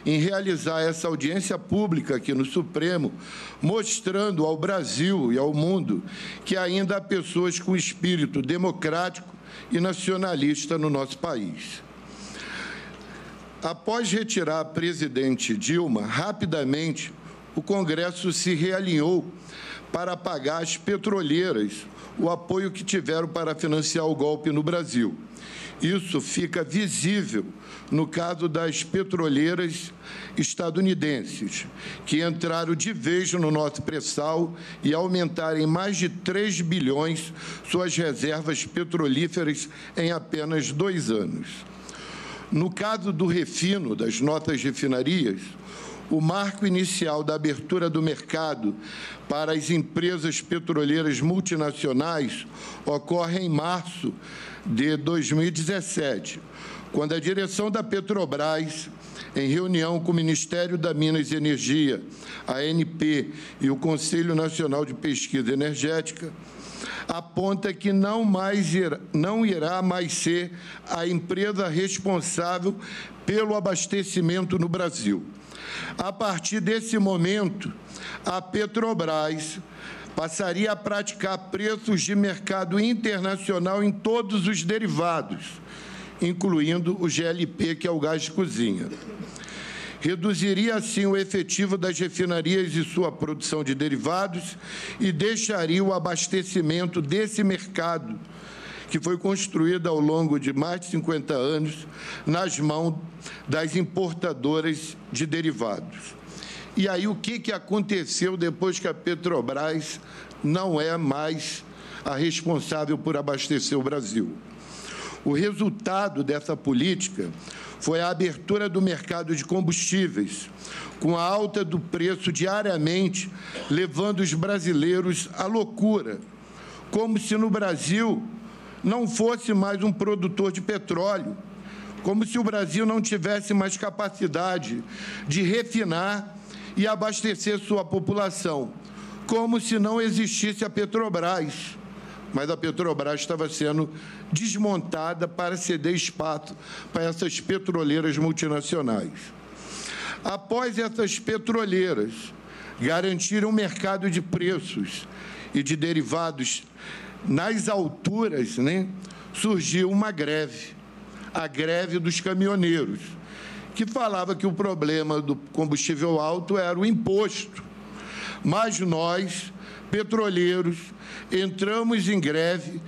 em realizar essa audiência pública aqui no Supremo, mostrando ao Brasil e ao mundo que ainda há pessoas com espírito democrático e nacionalista no nosso país. Após retirar a presidente Dilma, rapidamente o Congresso se realinhou para pagar às petroleiras o apoio que tiveram para financiar o golpe no Brasil. Isso fica visível no caso das petroleiras estadunidenses, que entraram de vez no nosso pré-sal e aumentaram em mais de 3 bilhões suas reservas petrolíferas em apenas 2 anos. No caso do refino das nossas refinarias, o marco inicial da abertura do mercado para as empresas petroleiras multinacionais ocorre em março de 2017, quando a direção da Petrobras, em reunião com o Ministério da Minas e Energia, a ANP e o Conselho Nacional de Pesquisa Energética, aponta que não irá mais ser a empresa responsável pelo abastecimento no Brasil. A partir desse momento, a Petrobras passaria a praticar preços de mercado internacional em todos os derivados, incluindo o GLP, que é o gás de cozinha. Reduziria, assim, o efetivo das refinarias e sua produção de derivados e deixaria o abastecimento desse mercado, que foi construído ao longo de mais de 50 anos, nas mãos das importadoras de derivados. E aí, o que aconteceu depois que a Petrobras não é mais a responsável por abastecer o Brasil? O resultado dessa política foi a abertura do mercado de combustíveis, com a alta do preço diariamente, levando os brasileiros à loucura, como se no Brasil não fosse mais um produtor de petróleo, como se o Brasil não tivesse mais capacidade de refinar e abastecer sua população, como se não existisse a Petrobras. Mas a Petrobras estava sendo desmontada para ceder espaço para essas petroleiras multinacionais. Após essas petroleiras garantirem um mercado de preços e de derivados nas alturas, surgiu uma greve, a greve dos caminhoneiros, que falava que o problema do combustível alto era o imposto. Mas nós, petroleiros, entramos em greve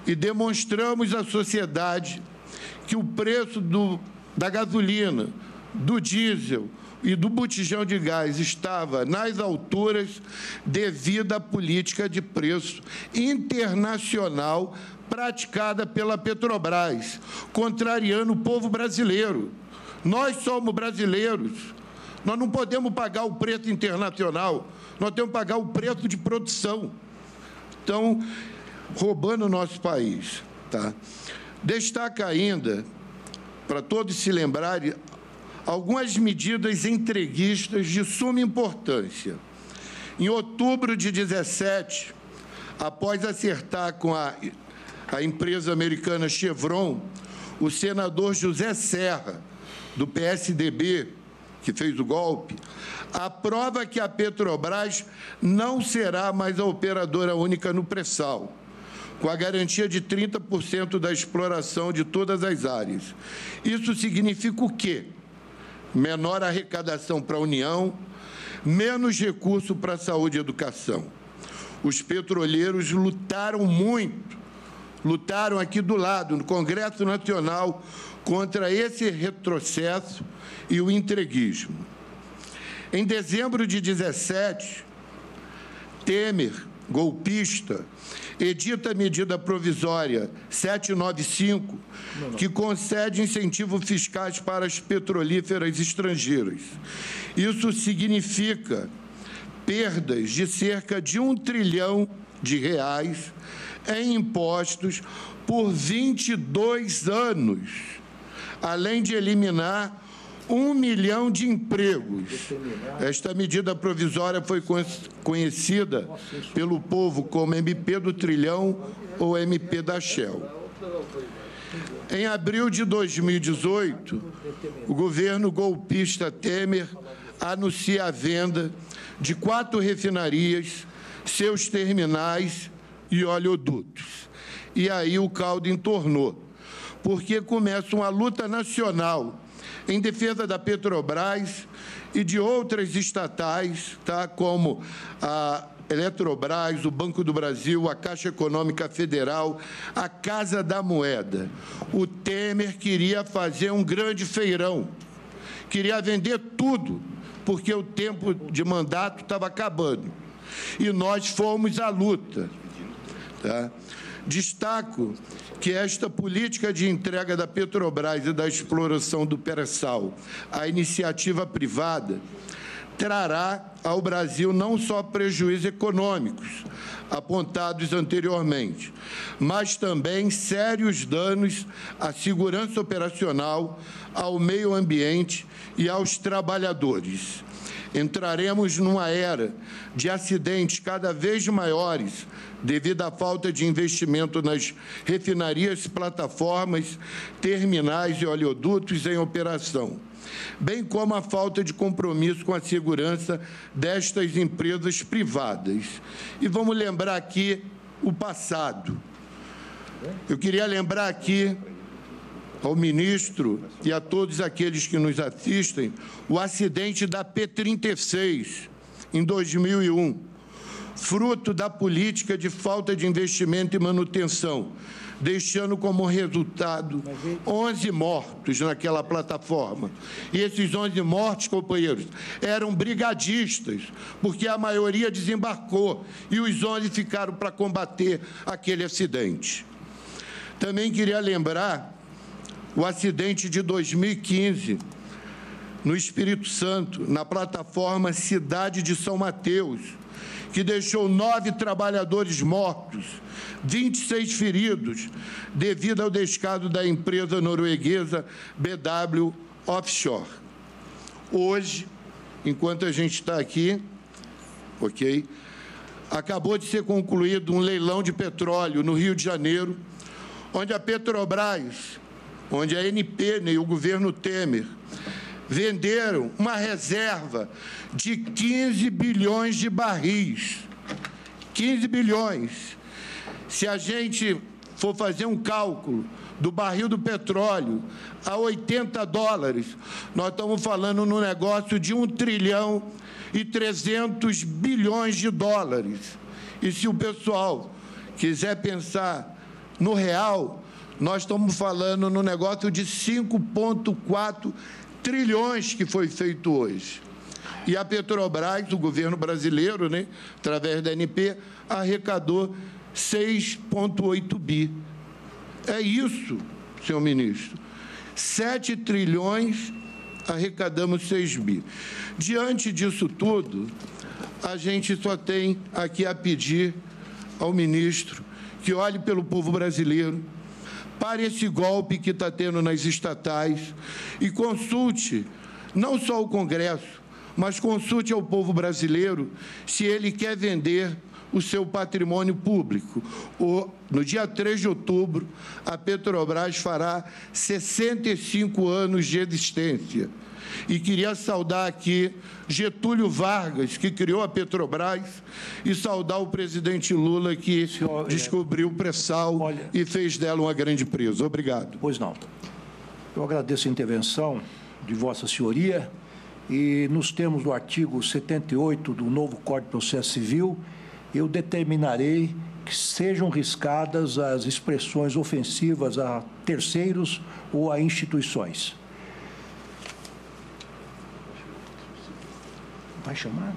e demonstramos à sociedade que o preço da gasolina, do diesel e do botijão de gás estava nas alturas devido à política de preço internacional praticada pela Petrobras, contrariando o povo brasileiro. Nós somos brasileiros, nós não podemos pagar o preço internacional, nós temos que pagar o preço de produção. Então, roubando o nosso país. Destaca ainda, para todos se lembrarem, algumas medidas entreguistas de suma importância. Em outubro de 2017, após acertar com a empresa americana Chevron, o senador José Serra, do PSDB, que fez o golpe, aprova que a Petrobras não será mais a operadora única no pré-sal, com a garantia de 30% da exploração de todas as áreas. Isso significa o quê? Menor arrecadação para a União, menos recurso para a saúde e educação. Os petroleiros lutaram muito, lutaram aqui do lado, no Congresso Nacional, contra esse retrocesso e o entreguismo. Em dezembro de 2017, Temer, golpista, edita a medida provisória 795, que concede incentivos fiscais para as petrolíferas estrangeiras. Isso significa perdas de cerca de R$1 trilhão em impostos por 22 anos, além de eliminar 1 milhão de empregos. Esta medida provisória foi conhecida pelo povo como MP do Trilhão ou MP da Shell. Em abril de 2018, o governo golpista Temer anuncia a venda de 4 refinarias, seus terminais e oleodutos. E aí o caldo entornou, porque começa uma luta nacional em defesa da Petrobras e de outras estatais, tá, como a Eletrobras, o Banco do Brasil, a Caixa Econômica Federal, a Casa da Moeda. O Temer queria fazer um grande feirão, queria vender tudo, porque o tempo de mandato estava acabando. E nós fomos à luta. Tá? Destaco que esta política de entrega da Petrobras e da exploração do pré-sal à iniciativa privada trará ao Brasil não só prejuízos econômicos apontados anteriormente, mas também sérios danos à segurança operacional, ao meio ambiente e aos trabalhadores. Entraremos numa era de acidentes cada vez maiores devido à falta de investimento nas refinarias, plataformas, terminais e oleodutos em operação, bem como a falta de compromisso com a segurança destas empresas privadas. E vamos lembrar aqui o passado. Eu queria lembrar aqui ao ministro e a todos aqueles que nos assistem o acidente da P-36, em 2001, fruto da política de falta de investimento e manutenção, deixando como resultado 11 mortos naquela plataforma. E esses 11 mortos, companheiros, eram brigadistas, porque a maioria desembarcou e os 11 ficaram para combater aquele acidente. Também queria lembrar o acidente de 2015, no Espírito Santo, na plataforma Cidade de São Mateus, que deixou 9 trabalhadores mortos, 26 feridos, devido ao descaso da empresa norueguesa BW Offshore. Hoje, enquanto a gente está aqui, acabou de ser concluído um leilão de petróleo no Rio de Janeiro, onde a Petrobras, onde a ANP e o governo Temer venderam uma reserva de 15 bilhões de barris. 15 bilhões. Se a gente for fazer um cálculo do barril do petróleo a $80, nós estamos falando no negócio de 1 trilhão e 300 bilhões de dólares. E se o pessoal quiser pensar no real, nós estamos falando no negócio de 5,4 trilhões que foi feito hoje. E a Petrobras, o governo brasileiro, né, através da ANP, arrecadou 6,8 bi. É isso, senhor ministro. 7 trilhões, arrecadamos 6 bi. Diante disso tudo, a gente só tem aqui a pedir ao ministro que olhe pelo povo brasileiro, Pare esse golpe que está tendo nas estatais e consulte não só o Congresso, mas consulte ao povo brasileiro se ele quer vender o seu patrimônio público. No dia 3 de outubro, a Petrobras fará 65 anos de existência. E queria saudar aqui Getúlio Vargas, que criou a Petrobras, e saudar o presidente Lula, que descobriu o pré-sal e fez dela uma grande empresa. Obrigado. Pois não. Eu agradeço a intervenção de Vossa Senhoria e, nos termos do artigo 78 do novo Código de Processo Civil, eu determinarei que sejam riscadas as expressões ofensivas a terceiros ou a instituições. Vai chamar?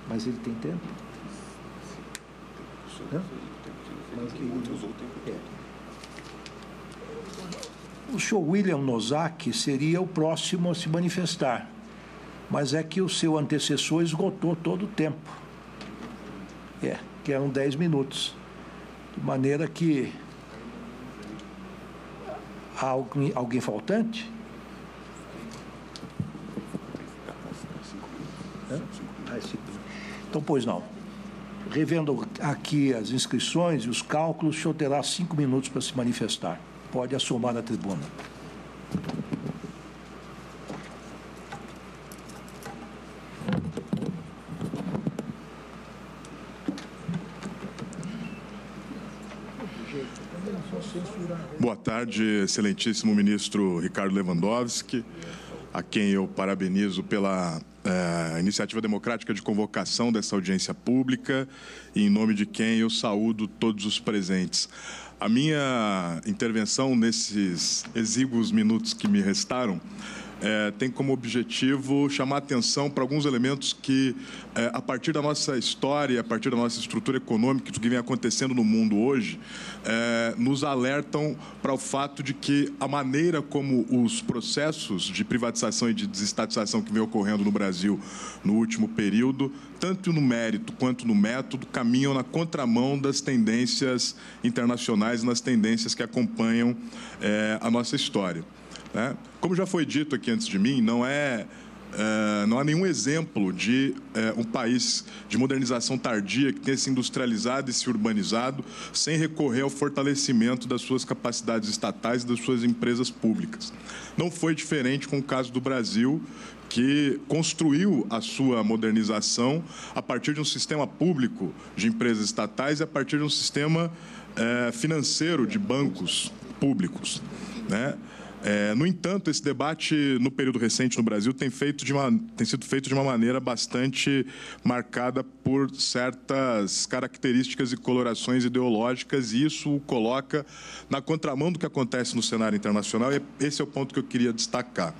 Mas ele tem tempo? O senhor William Nozaki seria o próximo a se manifestar, mas é que o seu antecessor esgotou todo o tempo. Que eram 10 minutos. De maneira que... Há alguém faltante? Então, pois não. Revendo aqui as inscrições e os cálculos, o senhor terá 5 minutos para se manifestar. Pode assumar na tribuna. Boa tarde, excelentíssimo ministro Ricardo Lewandowski, a quem eu parabenizo pela iniciativa democrática de convocação dessa audiência pública e em nome de quem eu saúdo todos os presentes. A minha intervenção nesses exíguos minutos que me restaram tem como objetivo chamar atenção para alguns elementos que, a partir da nossa história, a partir da nossa estrutura econômica, do que vem acontecendo no mundo hoje, nos alertam para o fato de que a maneira como os processos de privatização e de desestatização que vem ocorrendo no Brasil no último período, tanto no mérito quanto no método, caminham na contramão das tendências internacionais e nas tendências que acompanham a nossa história. Como já foi dito aqui antes de mim, não há nenhum exemplo de um país de modernização tardia que tenha se industrializado e se urbanizado sem recorrer ao fortalecimento das suas capacidades estatais e das suas empresas públicas. Não foi diferente com o caso do Brasil, que construiu a sua modernização a partir de um sistema público de empresas estatais e a partir de um sistema financeiro de bancos públicos, no entanto, esse debate, no período recente no Brasil, tem sido feito de uma maneira bastante marcada por certas características e colorações ideológicas, e isso o coloca na contramão do que acontece no cenário internacional, e esse é o ponto que eu queria destacar.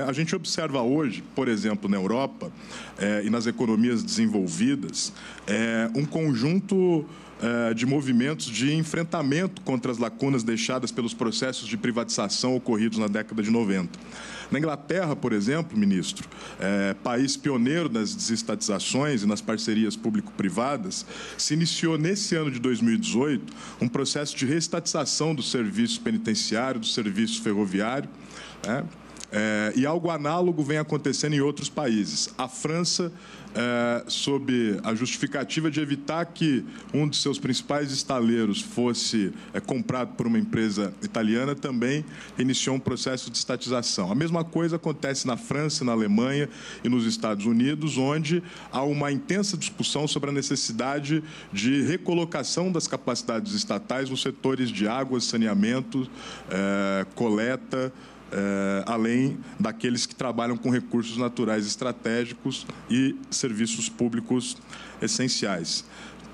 A gente observa hoje, por exemplo, na Europa e nas economias desenvolvidas, um conjunto de movimentos de enfrentamento contra as lacunas deixadas pelos processos de privatização ocorridos na década de 90. Na Inglaterra, por exemplo, ministro, país pioneiro nas desestatizações e nas parcerias público-privadas, se iniciou nesse ano de 2018 um processo de reestatização do serviço penitenciário, do serviço ferroviário, e algo análogo vem acontecendo em outros países. A França, sob a justificativa de evitar que um de seus principais estaleiros fosse comprado por uma empresa italiana, também iniciou um processo de estatização. A mesma coisa acontece na França, na Alemanha e nos Estados Unidos, onde há uma intensa discussão sobre a necessidade de recolocação das capacidades estatais nos setores de água, saneamento, coleta, além daqueles que trabalham com recursos naturais estratégicos e serviços públicos essenciais.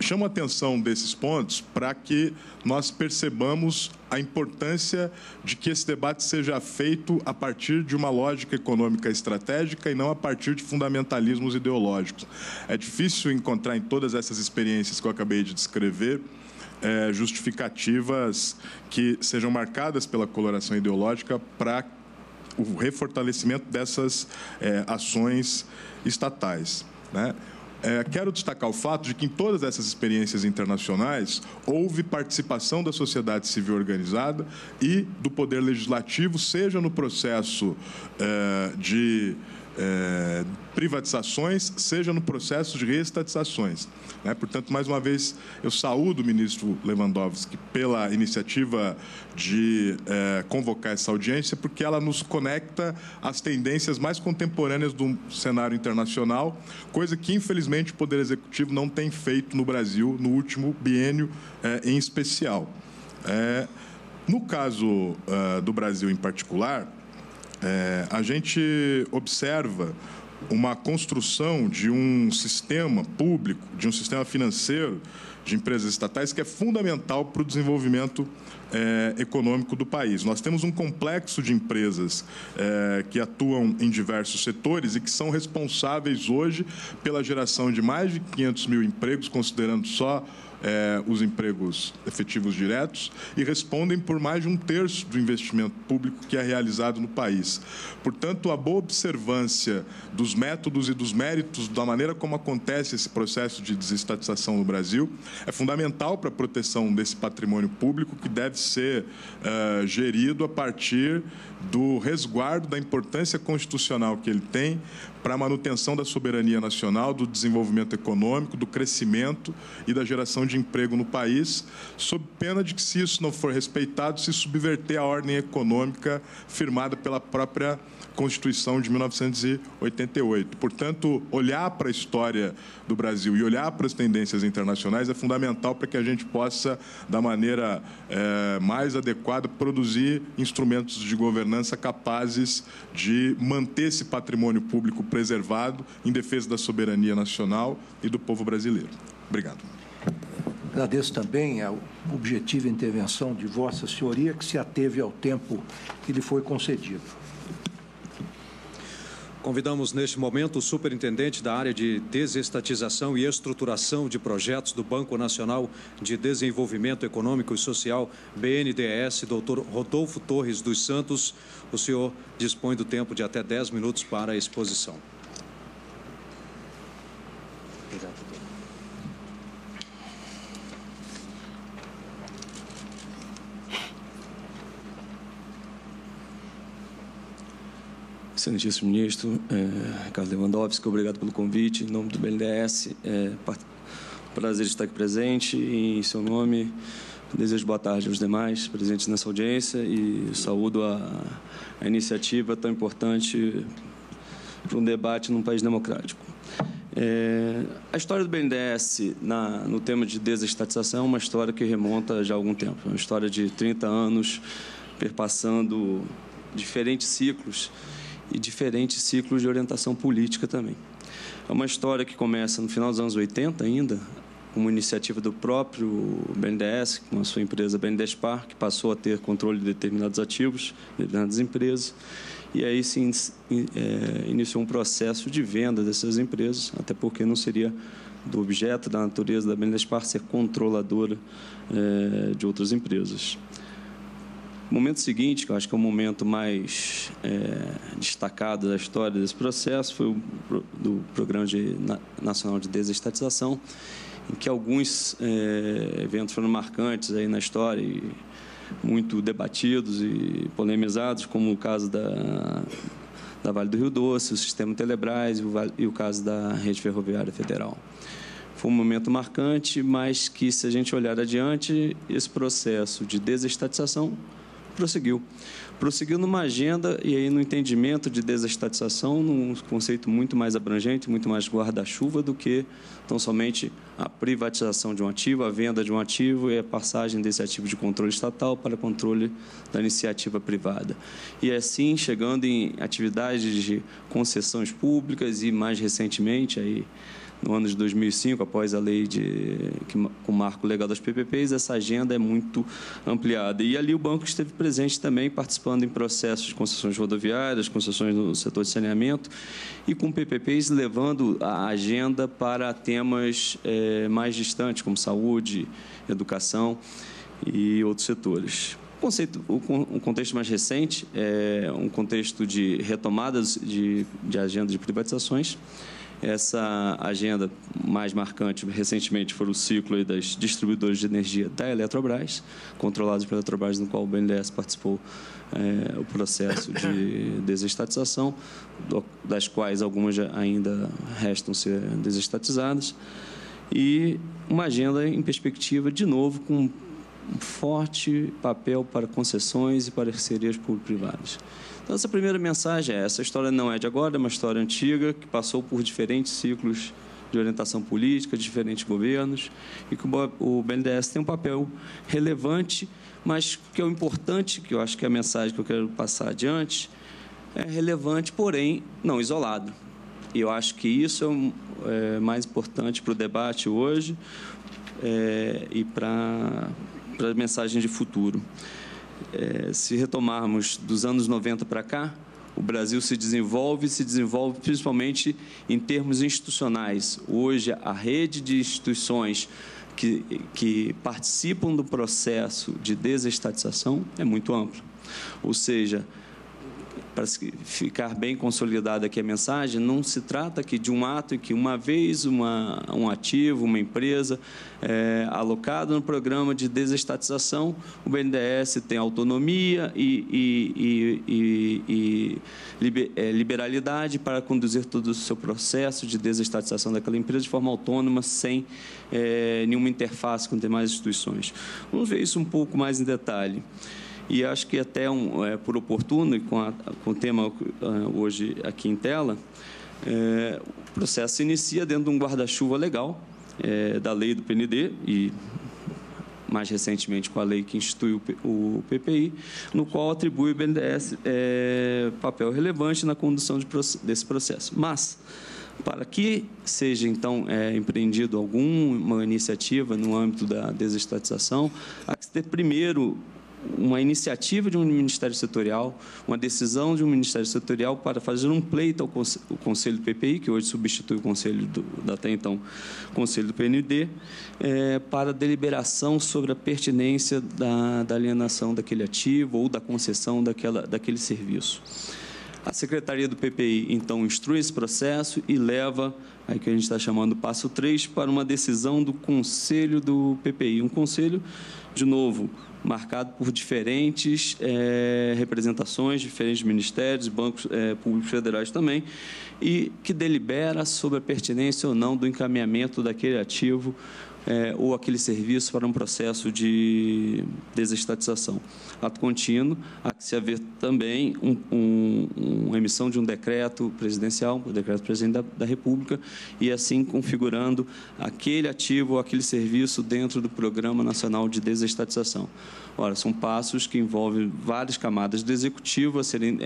Chamo a atenção desses pontos para que nós percebamos a importância de que esse debate seja feito a partir de uma lógica econômica estratégica e não a partir de fundamentalismos ideológicos. É difícil encontrar em todas essas experiências que eu acabei de descrever justificativas que sejam marcadas pela coloração ideológica para o refortalecimento dessas ações estatais. Quero destacar o fato de que em todas essas experiências internacionais houve participação da sociedade civil organizada e do poder legislativo, seja no processo de privatizações, seja no processo de reestatizações. Portanto, mais uma vez, eu saúdo o ministro Lewandowski pela iniciativa de convocar essa audiência, porque ela nos conecta às tendências mais contemporâneas do cenário internacional, coisa que, infelizmente, o Poder Executivo não tem feito no Brasil no último biênio em especial. No caso do Brasil em particular, a gente observa uma construção de um sistema público, de um sistema financeiro de empresas estatais que é fundamental para o desenvolvimento econômico do país. Nós temos um complexo de empresas que atuam em diversos setores e que são responsáveis hoje pela geração de mais de 500 mil empregos, considerando só os empregos efetivos diretos, e respondem por mais de 1/3 do investimento público que é realizado no país. Portanto, a boa observância dos métodos e dos méritos da maneira como acontece esse processo de desestatização no Brasil é fundamental para a proteção desse patrimônio público, que deve ser gerido a partir do resguardo da importância constitucional que ele tem para a manutenção da soberania nacional, do desenvolvimento econômico, do crescimento e da geração de emprego no país, sob pena de que, se isso não for respeitado, se subverter a ordem econômica firmada pela própria Constituição de 1988. Portanto, olhar para a história do Brasil e olhar para as tendências internacionais é fundamental para que a gente possa, da maneira mais adequada, produzir instrumentos de governança capazes de manter esse patrimônio público preservado em defesa da soberania nacional e do povo brasileiro. Obrigado. Agradeço também a objetiva intervenção de Vossa Senhoria, que se ateve ao tempo que lhe foi concedido. Convidamos neste momento o superintendente da área de desestatização e estruturação de projetos do Banco Nacional de Desenvolvimento Econômico e Social, BNDES, doutor Rodolfo Torres dos Santos. O senhor dispõe do tempo de até 10 minutos para a exposição. Obrigado. Excelentíssimo ministro, Ricardo Lewandowski, obrigado pelo convite. Em nome do BNDES, prazer estar aqui presente. E, em seu nome, desejo boa tarde aos demais presentes nessa audiência e saúdo a iniciativa tão importante para um debate num país democrático. A história do BNDES no tema de desestatização é uma história que remonta já há algum tempo. É uma história de 30 anos, perpassando diferentes ciclos e diferentes ciclos de orientação política também. É uma história que começa no final dos anos 80 ainda, uma iniciativa do próprio BNDES, com a sua empresa BNDESPAR, que passou a ter controle de determinados ativos, de determinadas empresas, e aí se iniciou um processo de venda dessas empresas, até porque não seria do objeto, da natureza da BNDESPAR ser controladora de outras empresas. O momento seguinte, que eu acho que é o momento mais destacado da história desse processo, foi o do Programa Nacional de Desestatização, em que alguns eventos foram marcantes aí na história e muito debatidos e polemizados, como o caso da Vale do Rio Doce, o sistema Telebrás e o caso da Rede Ferroviária Federal. Foi um momento marcante, mas que, se a gente olhar adiante, esse processo de desestatização prosseguiu numa agenda e aí no entendimento de desestatização, num conceito muito mais abrangente, muito mais guarda-chuva do que tão somente a privatização de um ativo, a venda de um ativo e a passagem desse ativo de controle estatal para controle da iniciativa privada. E assim, chegando em atividades de concessões públicas e, mais recentemente, aí, no ano de 2005, após a lei com o marco legal das PPPs, essa agenda é muito ampliada. E ali o banco esteve presente também, participando em processos de concessões rodoviárias, concessões no setor de saneamento, e com PPPs levando a agenda para temas mais distantes, como saúde, educação e outros setores. O contexto mais recente é um contexto de retomadas de agenda de privatizações, Essa agenda mais marcante, recentemente, foi o ciclo aí das distribuidoras de energia da Eletrobras, controlados pela Eletrobras, no qual o BNDES participou o processo de desestatização, das quais algumas ainda restam ser desestatizadas, e uma agenda em perspectiva, de novo, com um forte papel para concessões e parcerias público-privadas. Então, essa primeira mensagem é essa: a história não é de agora, é uma história antiga que passou por diferentes ciclos de orientação política, de diferentes governos, e que o BNDES tem um papel relevante, mas que é o importante, que eu acho que é a mensagem que eu quero passar adiante, é relevante, porém não isolado. E eu acho que isso é mais importante para o debate hoje e para a mensagem de futuro. Se retomarmos dos anos 90 para cá, o Brasil se desenvolve principalmente em termos institucionais. Hoje, a rede de instituições que participam do processo de desestatização é muito ampla. Ou seja, para ficar bem consolidada aqui a mensagem, não se trata aqui de um ato em que, uma vez um ativo, uma empresa alocado no programa de desestatização, o BNDES tem autonomia e liberalidade para conduzir todo o seu processo de desestatização daquela empresa de forma autônoma, sem nenhuma interface com demais instituições. Vamos ver isso um pouco mais em detalhe. E acho que até por oportuno, e com o tema hoje aqui em tela, o processo se inicia dentro de um guarda-chuva legal da lei do PND e, mais recentemente, com a lei que institui o PPI, no qual atribui o BNDES papel relevante na condução desse processo. Mas, para que seja, então, empreendido alguma iniciativa no âmbito da desestatização, há que ter, primeiro, uma iniciativa de um Ministério Setorial, uma decisão de um Ministério Setorial para fazer um pleito ao Conselho do PPI, que hoje substitui o Conselho até então Conselho do PND, para deliberação sobre a pertinência da alienação daquele ativo ou da concessão daquele serviço. A Secretaria do PPI, então, instrui esse processo e leva, aí que a gente está chamando passo 3, para uma decisão do Conselho do PPI. Um conselho, de novo, marcado por diferentes representações, diferentes ministérios, bancos públicos federais também, e que delibera sobre a pertinência ou não do encaminhamento daquele ativo ou aquele serviço para um processo de desestatização. Ato contínuo, há que se haver também uma emissão de um decreto presidencial, o decreto do presidente da República, e assim configurando aquele ativo ou aquele serviço dentro do Programa Nacional de Desestatização. Ora, são passos que envolvem várias camadas do Executivo a serem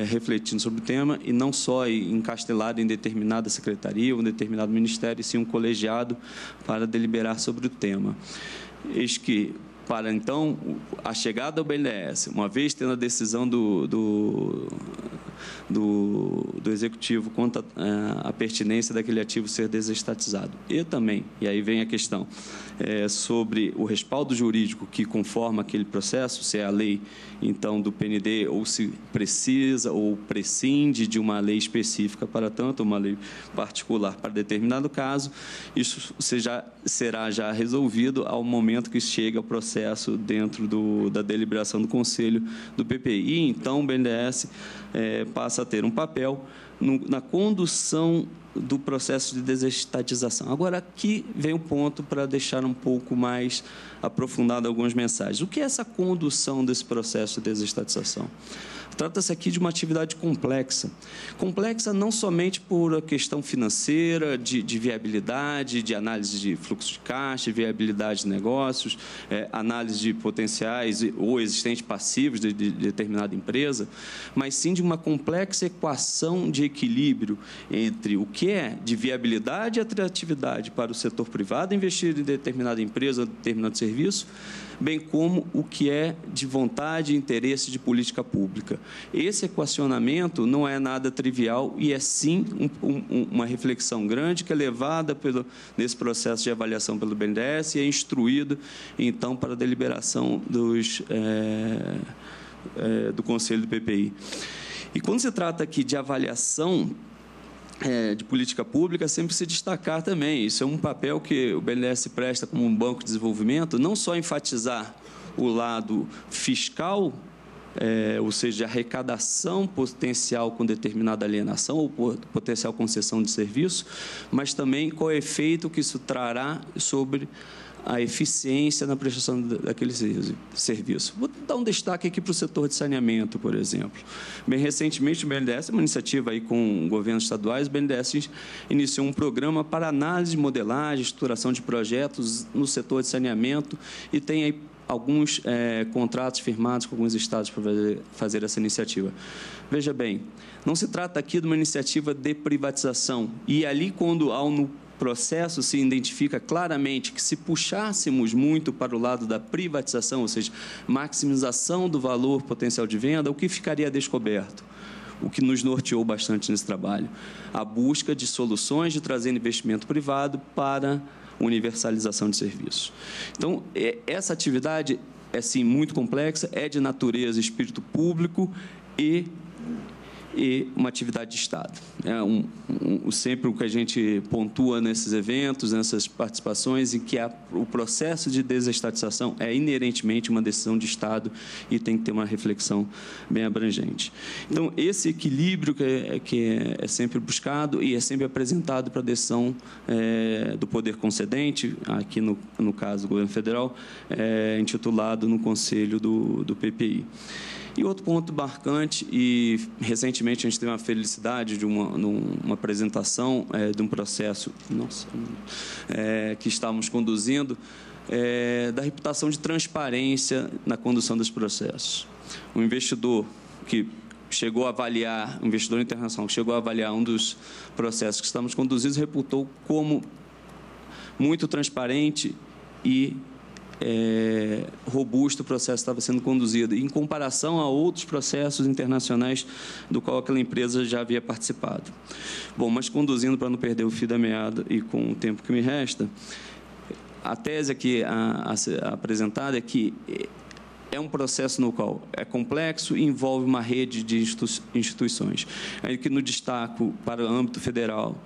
refletindo sobre o tema, e não só encastelado em determinada secretaria ou em determinado ministério, e sim um colegiado para deliberar sobre o tema. Eis que, para, então, a chegada ao BNDES, uma vez tendo a decisão do Executivo quanto à pertinência daquele ativo ser desestatizado. E também, e aí vem a questão, sobre o respaldo jurídico que conforma aquele processo, se é a lei, então, do PND, ou se precisa ou prescinde de uma lei específica para tanto, uma lei particular para determinado caso, isso será já resolvido ao momento que chega o processo dentro da deliberação do Conselho do PPI. E, então, o BNDES passa a ter um papel na condução do processo de desestatização. Agora, aqui vem o ponto para deixar um pouco mais aprofundado algumas mensagens. O que é essa condução desse processo de desestatização? Trata-se aqui de uma atividade complexa. Complexa não somente por a questão financeira, de viabilidade, de análise de fluxo de caixa, viabilidade de negócios, análise de potenciais ou existentes passivos de determinada empresa, mas sim de uma complexa equação de equilíbrio entre o que é de viabilidade e atratividade para o setor privado investir em determinada empresa ou determinado serviço, bem como o que é de vontade e interesse de política pública. Esse equacionamento não é nada trivial e é, sim, uma reflexão grande que é levada nesse processo de avaliação pelo BNDES e é instruído, então, para a deliberação do Conselho do PPI. E quando se trata aqui de avaliação de política pública sempre se destacar também. Isso é um papel que o BNDES presta como um banco de desenvolvimento, não só enfatizar o lado fiscal, ou seja, arrecadação potencial com determinada alienação ou potencial concessão de serviço, mas também qual é o efeito que isso trará sobre a eficiência na prestação daquele serviço. Vou dar um destaque aqui para o setor de saneamento, por exemplo. Bem recentemente, o BNDES, uma iniciativa aí com governos estaduais, o BNDES iniciou um programa para análise, modelagem, estruturação de projetos no setor de saneamento e tem aí alguns contratos firmados com alguns estados para fazer essa iniciativa. Veja bem, não se trata aqui de uma iniciativa de privatização. E ali, quando há no processo se identifica claramente que se puxássemos muito para o lado da privatização, ou seja, maximização do valor potencial de venda, o que ficaria descoberto? O que nos norteou bastante nesse trabalho? A busca de soluções de trazer investimento privado para universalização de serviços. Então, essa atividade é, sim, muito complexa, é de natureza espírito público e uma atividade de Estado. Sempre o que a gente pontua nesses eventos, nessas participações, em que o processo de desestatização é inerentemente uma decisão de Estado e tem que ter uma reflexão bem abrangente. Então, esse equilíbrio que é sempre buscado e é sempre apresentado para a decisão do poder concedente, aqui no caso do governo federal, intitulado no Conselho do PPI. E outro ponto marcante, e recentemente a gente teve uma felicidade de uma apresentação de um processo que estamos conduzindo, da reputação de transparência na condução dos processos. Um investidor que chegou a avaliar, um investidor internacional que chegou a avaliar um dos processos que estamos conduzindo, reputou como muito transparente e robusto o processo estava sendo conduzido, em comparação a outros processos internacionais do qual aquela empresa já havia participado. Bom, mas conduzindo para não perder o fio da meada e com o tempo que me resta, a tese aqui apresentada é que é um processo no qual é complexo e envolve uma rede de instituições. Aí que no destaco para o âmbito federal,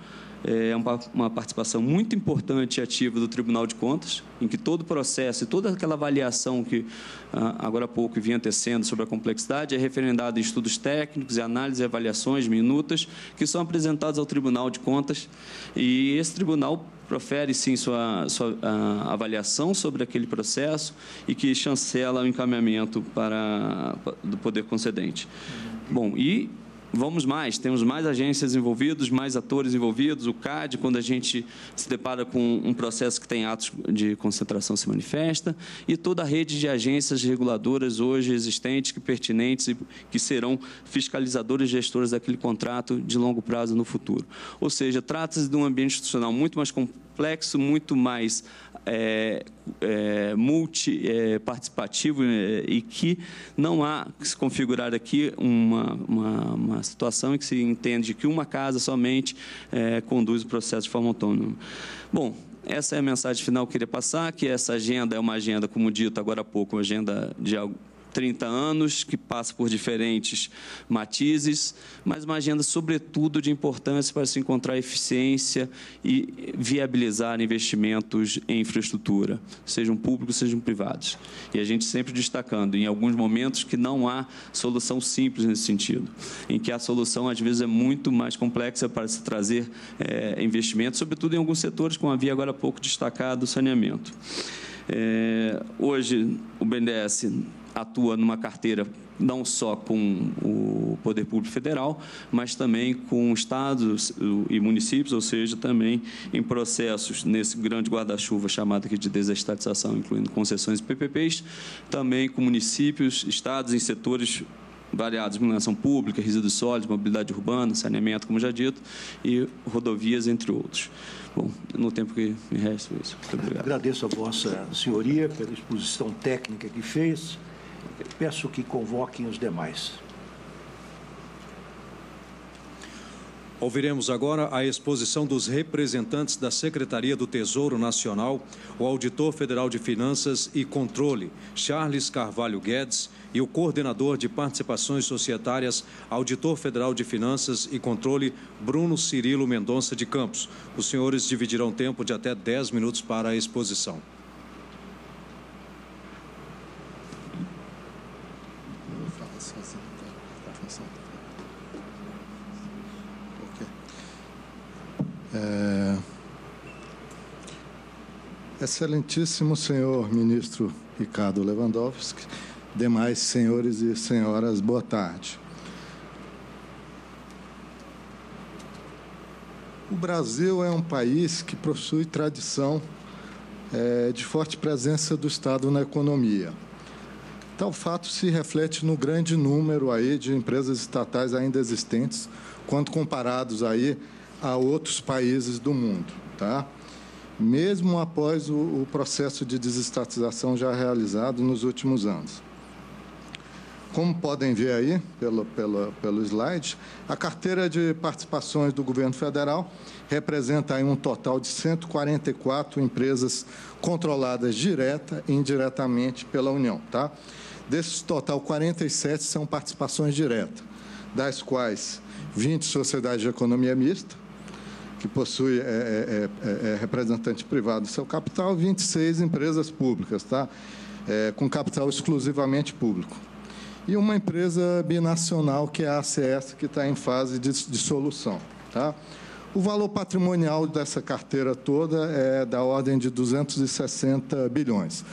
é uma participação muito importante e ativa do Tribunal de Contas, em que todo o processo e toda aquela avaliação que agora há pouco vinha tecendo sobre a complexidade é referendada em estudos técnicos e análises e avaliações minutas que são apresentados ao Tribunal de Contas, e esse tribunal profere, sim, sua avaliação sobre aquele processo e que chancela o encaminhamento do poder concedente. Bom, e vamos mais, temos mais agências envolvidas, mais atores envolvidos, o CAD, quando a gente se depara com um processo que tem atos de concentração se manifesta, e toda a rede de agências reguladoras hoje existentes, que pertinentes e que serão fiscalizadores e gestores daquele contrato de longo prazo no futuro. Ou seja, trata-se de um ambiente institucional muito mais complexo, muito mais multiparticipativo e que não há que se configurar aqui uma situação em que se entende que uma casa somente conduz o processo de forma autônoma. Bom, essa é a mensagem final que eu queria passar, que essa agenda é uma agenda, como dito agora há pouco, uma agenda de 30 anos, que passa por diferentes matizes, mas uma agenda, sobretudo, de importância para se encontrar eficiência e viabilizar investimentos em infraestrutura, sejam públicos, sejam privados. E a gente sempre destacando, em alguns momentos, que não há solução simples nesse sentido, em que a solução, às vezes, é muito mais complexa para se trazer investimentos, sobretudo em alguns setores, como havia agora há pouco destacado, o saneamento. Hoje, o BNDES atua numa carteira não só com o Poder Público Federal, mas também com estados e municípios, ou seja, também em processos nesse grande guarda-chuva chamado aqui de desestatização, incluindo concessões e PPPs, também com municípios, estados em setores variados, iluminação pública, resíduos sólidos, mobilidade urbana, saneamento, como já dito, e rodovias, entre outros. Bom, no tempo que me resta, isso. Muito obrigado. Agradeço a Vossa Senhoria pela exposição técnica que fez. Peço que convoquem os demais. Ouviremos agora a exposição dos representantes da Secretaria do Tesouro Nacional, o Auditor Federal de Finanças e Controle, Charles Carvalho Guedes, e o Coordenador de Participações Societárias, Auditor Federal de Finanças e Controle, Bruno Cirilo Mendonça de Campos. Os senhores dividirão tempo de até 10 minutos para a exposição. Excelentíssimo senhor ministro Ricardo Lewandowski, demais senhores e senhoras, boa tarde. O Brasil é um país que possui tradição de forte presença do Estado na economia. Tal fato se reflete no grande número aí de empresas estatais ainda existentes, quando comparados aí a outros países do mundo, tá? Mesmo após o processo de desestatização já realizado nos últimos anos. Como podem ver aí, pelo slide, a carteira de participações do governo federal representa aí um total de 144 empresas controladas direta e indiretamente pela União, tá? Desses total, 47 são participações diretas, das quais 20 sociedades de economia mista, que possui representante privado do seu capital, 26 empresas públicas, tá? Com capital exclusivamente público. E uma empresa binacional, que é a ACS, que está em fase de dissolução, tá? O valor patrimonial dessa carteira toda é da ordem de 260 bilhões.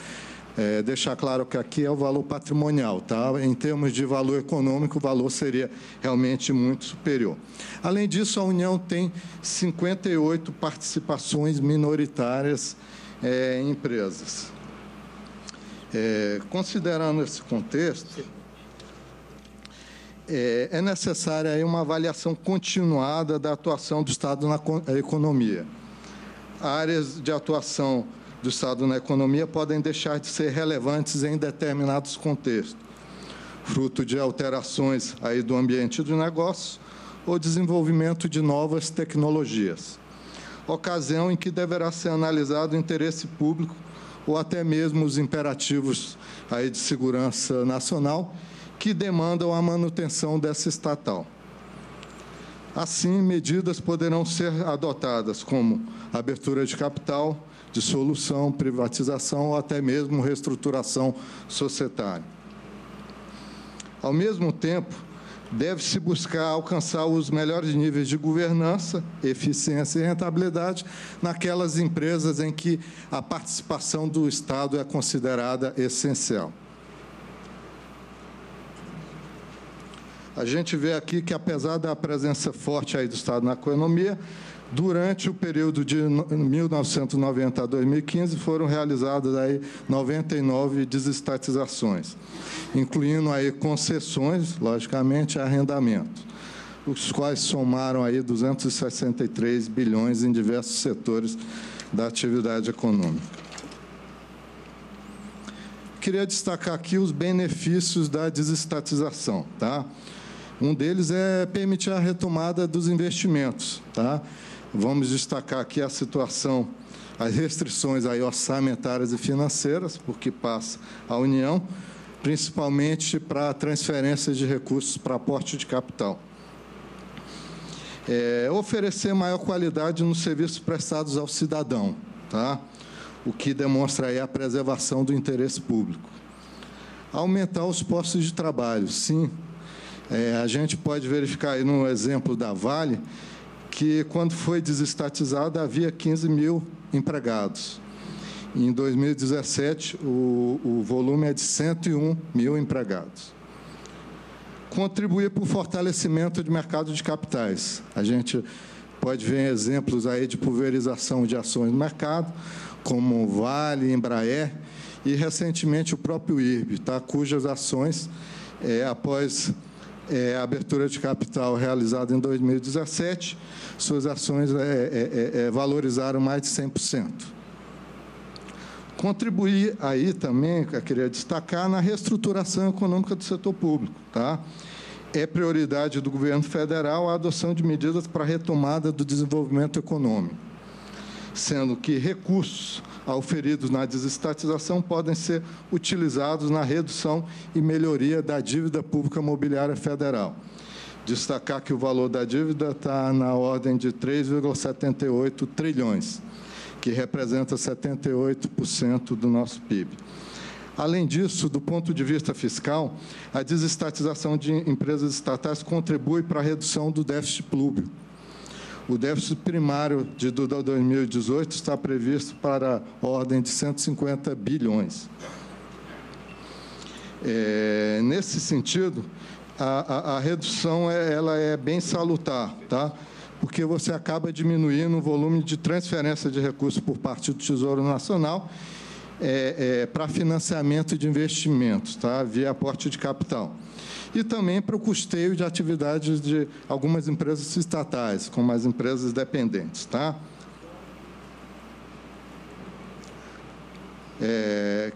Deixar claro que aqui é o valor patrimonial, tá? Em termos de valor econômico, o valor seria realmente muito superior. Além disso, a União tem 58 participações minoritárias em empresas. Considerando esse contexto, é necessária aí uma avaliação continuada da atuação do Estado na economia. Áreas de atuação do Estado na economia podem deixar de ser relevantes em determinados contextos, fruto de alterações aí do ambiente do negócio ou desenvolvimento de novas tecnologias, ocasião em que deverá ser analisado o interesse público ou até mesmo os imperativos aí de segurança nacional que demandam a manutenção dessa estatal. Assim, medidas poderão ser adotadas como abertura de capital, dissolução, privatização ou até mesmo reestruturação societária. Ao mesmo tempo, deve-se buscar alcançar os melhores níveis de governança, eficiência e rentabilidade naquelas empresas em que a participação do Estado é considerada essencial. A gente vê aqui que, apesar da presença forte aí do Estado na economia, durante o período de 1990 a 2015, foram realizadas aí 99 desestatizações, incluindo aí concessões, logicamente, e arrendamento, os quais somaram aí 263 bilhões em diversos setores da atividade econômica. Queria destacar aqui os benefícios da desestatização, tá? Um deles é permitir a retomada dos investimentos, tá? Vamos destacar aqui a situação, as restrições aí orçamentárias e financeiras, porque passa a União, principalmente para a transferência de recursos para aporte de capital. Oferecer maior qualidade nos serviços prestados ao cidadão, tá? O que demonstra aí a preservação do interesse público. Aumentar os postos de trabalho, sim. A gente pode verificar aí no exemplo da Vale, que quando foi desestatizada havia 15 mil empregados. Em 2017, o volume é de 101 mil empregados. Contribuir para o fortalecimento do mercado de capitais. A gente pode ver exemplos aí de pulverização de ações no mercado, como Vale, Embraer e, recentemente, o próprio IRB, tá? Cujas ações, após a abertura de capital realizada em 2017, suas ações valorizaram mais de 100%. Contribuir aí também, eu queria destacar, na reestruturação econômica do setor público, tá? é prioridade do governo federal a adoção de medidas para a retomada do desenvolvimento econômico, sendo que recursos auferidos na desestatização podem ser utilizados na redução e melhoria da dívida pública mobiliária federal. Destacar que o valor da dívida está na ordem de 3,78 trilhões, que representa 78% do nosso PIB. Além disso, do ponto de vista fiscal, a desestatização de empresas estatais contribui para a redução do déficit público. O déficit primário de 2018 está previsto para a ordem de 150 bilhões. Nesse sentido, a redução ela é bem salutar, tá? Porque você acaba diminuindo o volume de transferência de recursos por parte do Tesouro Nacional para financiamento de investimentos, tá? Via aporte de capital. E também para o custeio de atividades de algumas empresas estatais, como as empresas dependentes, tá?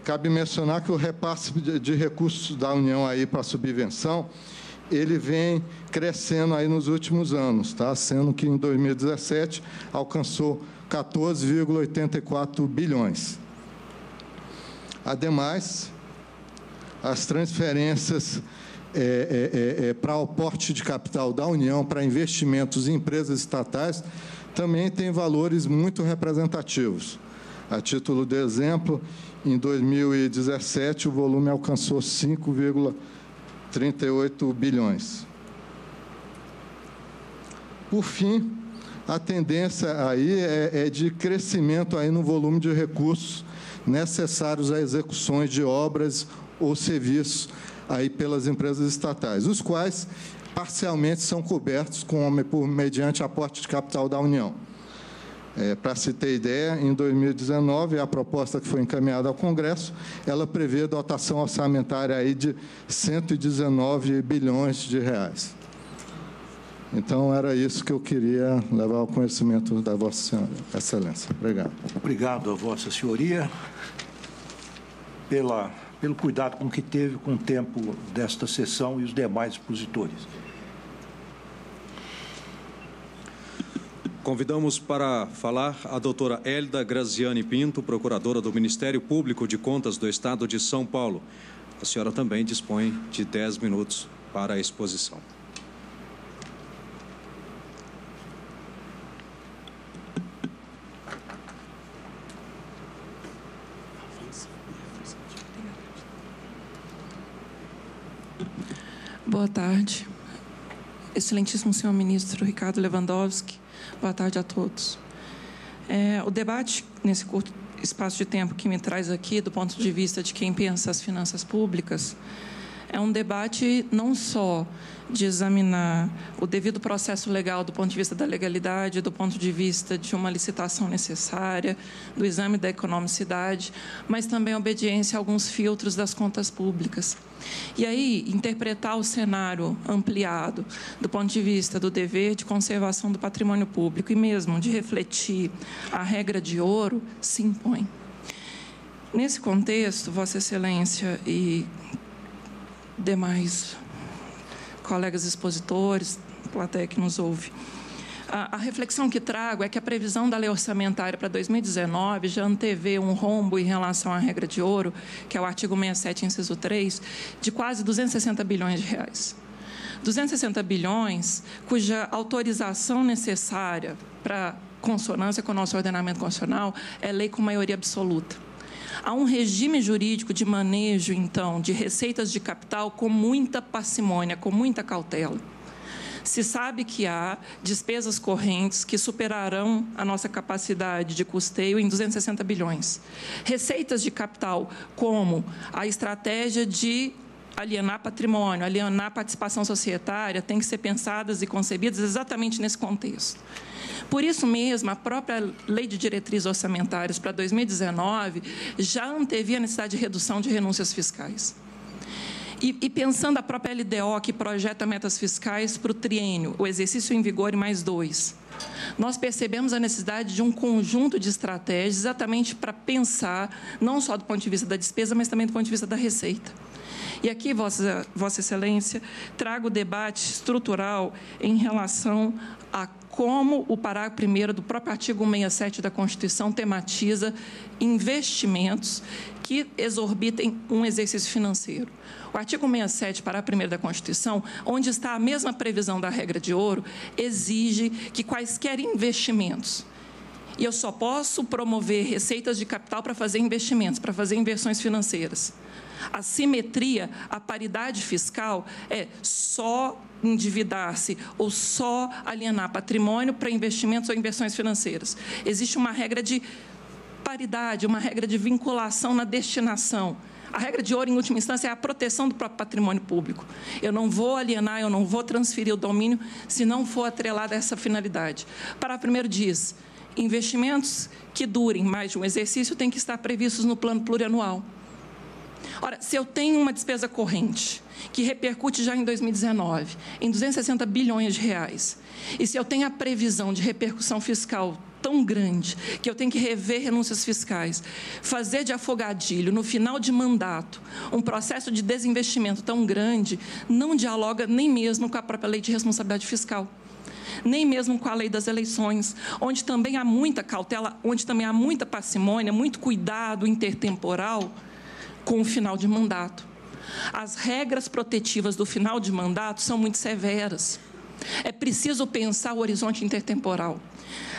Cabe mencionar que o repasse de recursos da União aí para a subvenção, ele vem crescendo aí nos últimos anos, tá? Sendo que em 2017 alcançou 14,84 bilhões. Ademais, as transferências para o aporte de capital da União para investimentos em empresas estatais também tem valores muito representativos. A título de exemplo, em 2017, o volume alcançou 5,38 bilhões. Por fim, a tendência aí é de crescimento aí no volume de recursos necessários a execuções de obras ou serviços aí pelas empresas estatais, os quais parcialmente são cobertos mediante aporte de capital da União. Para se ter ideia, em 2019, a proposta que foi encaminhada ao Congresso, ela prevê dotação orçamentária aí de 119 bilhões de reais. Então, era isso que eu queria levar ao conhecimento da Vossa Senhora, Excelência. Obrigado. Obrigado a Vossa Senhoria pelo cuidado com que teve com o tempo desta sessão e os demais expositores. Convidamos para falar a doutora Hélida Graziani Pinto, procuradora do Ministério Público de Contas do Estado de São Paulo. A senhora também dispõe de 10 minutos para a exposição. Boa tarde. Excelentíssimo senhor ministro Ricardo Lewandowski, boa tarde a todos. O debate, nesse curto espaço de tempo que me traz aqui, do ponto de vista de quem pensa as finanças públicas, é um debate não só de examinar o devido processo legal do ponto de vista da legalidade, do ponto de vista de uma licitação necessária, do exame da economicidade, mas também a obediência a alguns filtros das contas públicas. E aí, interpretar o cenário ampliado do ponto de vista do dever de conservação do patrimônio público e mesmo de refletir a regra de ouro se impõe. Nesse contexto, Vossa Excelência e demais colegas expositores, plateia que nos ouve, a reflexão que trago é que a previsão da lei orçamentária para 2019 já antevê um rombo em relação à regra de ouro, que é o artigo 67, inciso 3, de quase 260 bilhões de reais. 260 bilhões cuja autorização necessária para consonância com o nosso ordenamento constitucional é lei com maioria absoluta. Há um regime jurídico de manejo, então, de receitas de capital com muita parcimônia, com muita cautela. Se sabe que há despesas correntes que superarão a nossa capacidade de custeio em 260 bilhões. Receitas de capital, como a estratégia de alienar patrimônio, alienar participação societária, têm que ser pensadas e concebidas exatamente nesse contexto. Por isso mesmo, a própria Lei de Diretrizes Orçamentárias para 2019 já antevia a necessidade de redução de renúncias fiscais. E pensando a própria LDO, que projeta metas fiscais para o triênio, o exercício em vigor e mais 2, nós percebemos a necessidade de um conjunto de estratégias exatamente para pensar, não só do ponto de vista da despesa, mas também do ponto de vista da receita. E aqui, Vossa Excelência, trago o debate estrutural em relação a como o parágrafo 1º do próprio artigo 167 da Constituição tematiza investimentos que exorbitem um exercício financeiro. O artigo 167, parágrafo 1º da Constituição, onde está a mesma previsão da regra de ouro, exige que quaisquer investimentos, e eu só posso promover receitas de capital para fazer investimentos, para fazer inversões financeiras. A simetria, a paridade fiscal é só endividar-se ou só alienar patrimônio para investimentos ou inversões financeiras. Existe uma regra de paridade, uma regra de vinculação na destinação. A regra de ouro, em última instância, é a proteção do próprio patrimônio público. Eu não vou alienar, eu não vou transferir o domínio se não for atrelado a essa finalidade. Parágrafo 1º diz: investimentos que durem mais de um exercício têm que estar previstos no plano plurianual. Ora, se eu tenho uma despesa corrente que repercute já em 2019 em 260 bilhões de reais, e se eu tenho a previsão de repercussão fiscal tão grande que eu tenho que rever renúncias fiscais, fazer de afogadilho no final de mandato um processo de desinvestimento tão grande, não dialoga nem mesmo com a própria lei de responsabilidade fiscal, nem mesmo com a lei das eleições, onde também há muita cautela, onde também há muita parcimônia, muito cuidado intertemporal com o final de mandato. As regras protetivas do final de mandato são muito severas. É preciso pensar o horizonte intertemporal.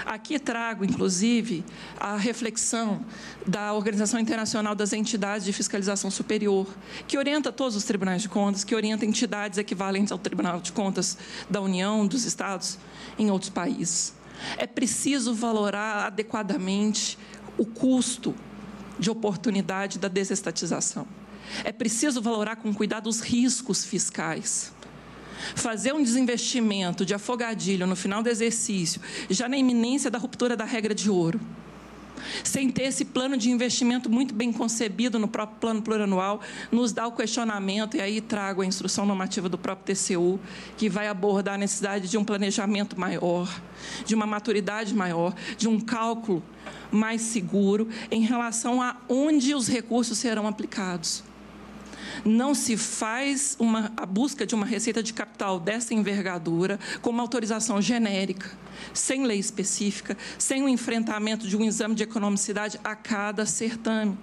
Aqui trago, inclusive, a reflexão da Organização Internacional das Entidades de Fiscalização Superior, que orienta todos os tribunais de contas, que orienta entidades equivalentes ao Tribunal de Contas da União, dos Estados, em outros países. É preciso valorar adequadamente o custo de oportunidade da desestatização. É preciso valorar com cuidado os riscos fiscais. Fazer um desinvestimento de afogadilho no final do exercício, já na iminência da ruptura da regra de ouro, sem ter esse plano de investimento muito bem concebido no próprio plano plurianual, nos dá o questionamento, e aí trago a instrução normativa do próprio TCU, que vai abordar a necessidade de um planejamento maior, de uma maturidade maior, de um cálculo mais seguro em relação a onde os recursos serão aplicados. Não se faz a busca de uma receita de capital dessa envergadura com uma autorização genérica, sem lei específica, sem o enfrentamento de um exame de economicidade a cada certame.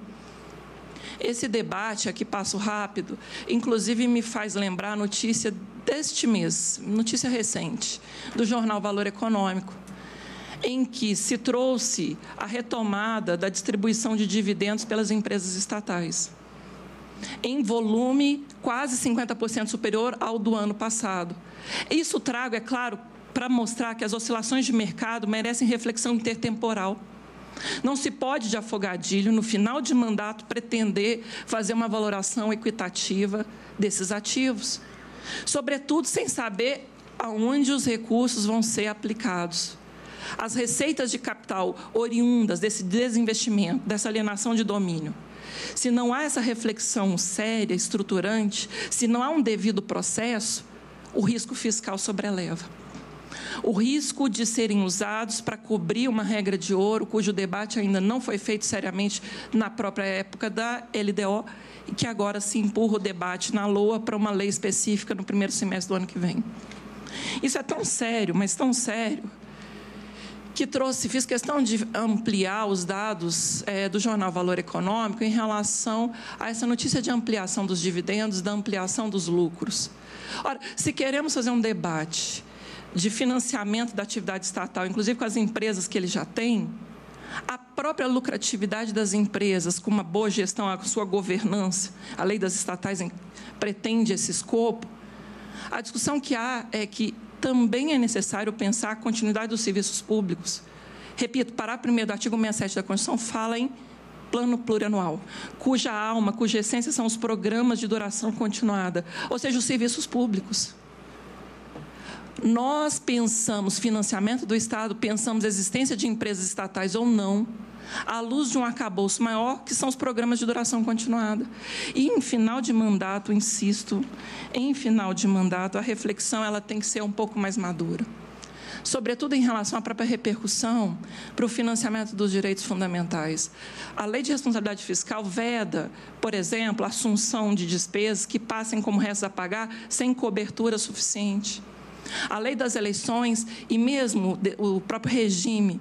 Esse debate, aqui passo rápido, inclusive me faz lembrar a notícia deste mês, notícia recente, do jornal Valor Econômico, em que se trouxe a retomada da distribuição de dividendos pelas empresas estatais, em volume quase 50% superior ao do ano passado. Isso trago, é claro, para mostrar que as oscilações de mercado merecem reflexão intertemporal. Não se pode, de afogadilho, no final de mandato, pretender fazer uma valoração equitativa desses ativos, sobretudo sem saber aonde os recursos vão ser aplicados. As receitas de capital oriundas desse desinvestimento, dessa alienação de domínio, se não há essa reflexão séria, estruturante, se não há um devido processo, o risco fiscal sobreleva. O risco de serem usados para cobrir uma regra de ouro, cujo debate ainda não foi feito seriamente na própria época da LDO, e que agora se empurra o debate na LOA para uma lei específica no primeiro semestre do ano que vem. Isso é tão sério, mas tão sério, que fiz questão de ampliar os dados do jornal Valor Econômico em relação a essa notícia de ampliação dos dividendos, da ampliação dos lucros. Ora, se queremos fazer um debate de financiamento da atividade estatal, inclusive com as empresas que ele já tem, a própria lucratividade das empresas, com uma boa gestão, a sua governança, a lei das estatais pretende esse escopo, a discussão que há é que também é necessário pensar a continuidade dos serviços públicos. Repito, parágrafo 1º do artigo 67 da Constituição fala em plano plurianual, cuja alma, cuja essência são os programas de duração continuada, ou seja, os serviços públicos. Nós pensamos financiamento do Estado, pensamos existência de empresas estatais ou não, à luz de um arcabouço maior, que são os programas de duração continuada. E, em final de mandato, insisto, em final de mandato, a reflexão ela tem que ser um pouco mais madura. sobretudo em relação à própria repercussão para o financiamento dos direitos fundamentais. A Lei de Responsabilidade Fiscal veda, por exemplo, a assunção de despesas que passem como restos a pagar sem cobertura suficiente. A Lei das Eleições e mesmo o próprio regime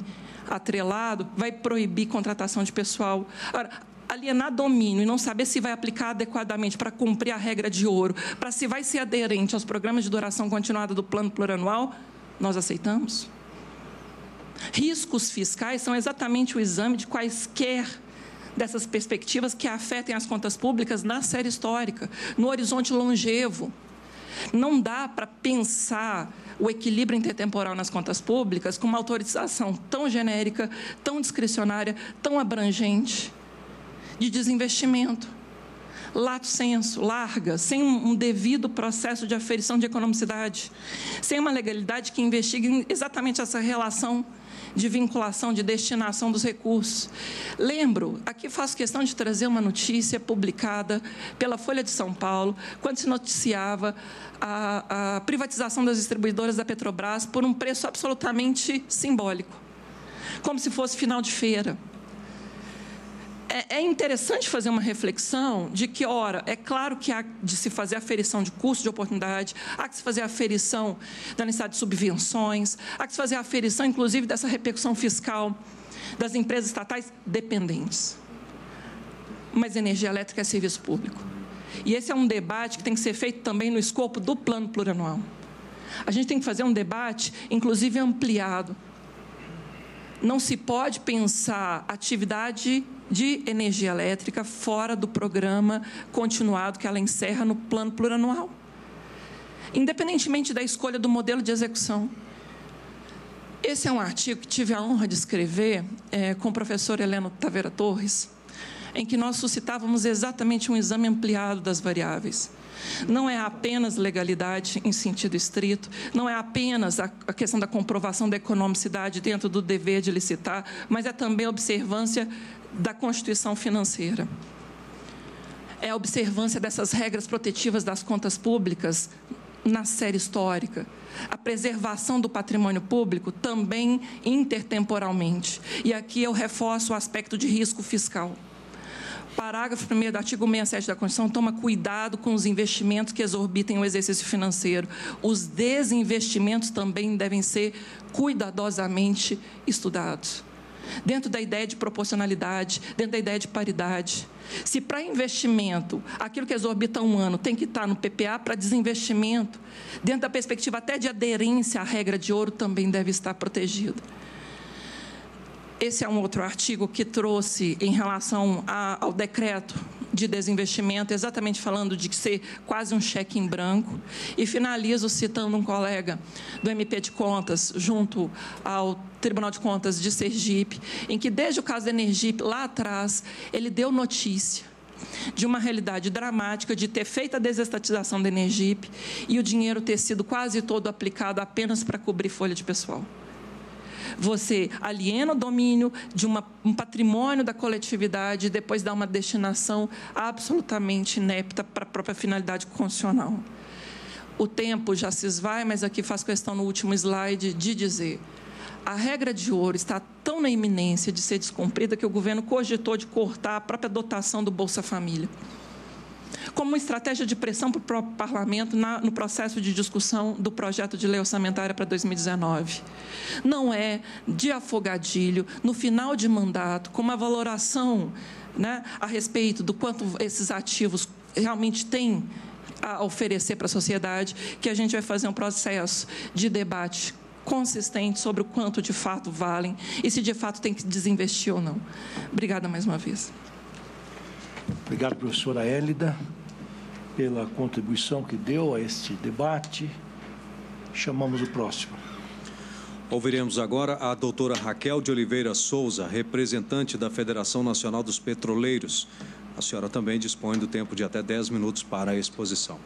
atrelado vai proibir contratação de pessoal. Ora, alienar domínio e não saber se vai aplicar adequadamente para cumprir a regra de ouro, para se vai ser aderente aos programas de duração continuada do plano plurianual, nós aceitamos? Riscos fiscais são exatamente o exame de quaisquer dessas perspectivas que afetem as contas públicas na série histórica, no horizonte longevo. Não dá para pensar o equilíbrio intertemporal nas contas públicas com uma autorização tão genérica, tão discricionária, tão abrangente, de desinvestimento, lato sensu, larga, sem um devido processo de aferição de economicidade, sem uma legalidade que investigue exatamente essa relação de vinculação, de destinação dos recursos. Lembro, aqui faço questão de trazer uma notícia publicada pela Folha de São Paulo, quando se noticiava a privatização das distribuidoras da Petrobras por um preço absolutamente simbólico, como se fosse final de feira. É interessante fazer uma reflexão de que, ora, é claro que há de se fazer a aferição de custo de oportunidade, há que se fazer a aferição da necessidade de subvenções, há que se fazer a aferição, inclusive, dessa repercussão fiscal das empresas estatais dependentes. Mas energia elétrica é serviço público. E esse é um debate que tem que ser feito também no escopo do plano plurianual. A gente tem que fazer um debate, inclusive, ampliado. Não se pode pensar atividade de energia elétrica fora do programa continuado que ela encerra no plano plurianual, independentemente da escolha do modelo de execução. Esse é um artigo que tive a honra de escrever com o professor Heleno Taveira Torres, em que nós suscitávamos exatamente um exame ampliado das variáveis. Não é apenas legalidade em sentido estrito, não é apenas a questão da comprovação da economicidade dentro do dever de licitar, mas é também a observância da Constituição financeira. É a observância dessas regras protetivas das contas públicas na série histórica. A preservação do patrimônio público também intertemporalmente. E aqui eu reforço o aspecto de risco fiscal. Parágrafo 1º do artigo 67 da Constituição toma cuidado com os investimentos que exorbitem o exercício financeiro. Os desinvestimentos também devem ser cuidadosamente estudados. Dentro da ideia de proporcionalidade, dentro da ideia de paridade. Se para investimento, aquilo que exorbita um ano tem que estar no PPA, para desinvestimento, dentro da perspectiva até de aderência à regra de ouro, também deve estar protegido. Esse é um outro artigo que trouxe em relação ao decreto de desinvestimento, exatamente falando de ser quase um cheque em branco. E finalizo citando um colega do MP de Contas, junto ao Tribunal de Contas de Sergipe, em que, desde o caso da Energip, lá atrás, ele deu notícia de uma realidade dramática de ter feito a desestatização da Energip e o dinheiro ter sido quase todo aplicado apenas para cobrir folha de pessoal. Você aliena o domínio de um patrimônio da coletividade e depois dá uma destinação absolutamente inepta para a própria finalidade constitucional. O tempo já se esvai, mas aqui faço questão no último slide de dizer: a regra de ouro está tão na iminência de ser descumprida que o governo cogitou de cortar a própria dotação do Bolsa Família, como uma estratégia de pressão para o próprio parlamento no processo de discussão do projeto de lei orçamentária para 2019. Não é de afogadilho, no final de mandato, com uma valoração, né, a respeito do quanto esses ativos realmente têm a oferecer para a sociedade, que a gente vai fazer um processo de debate consistente sobre o quanto de fato valem e se de fato tem que desinvestir ou não. Obrigada mais uma vez. Obrigado, professora Hélida, pela contribuição que deu a este debate. Chamamos o próximo. Ouviremos agora a doutora Raquel de Oliveira Souza, representante da Federação Nacional dos Petroleiros. A senhora também dispõe do tempo de até 10 minutos para a exposição.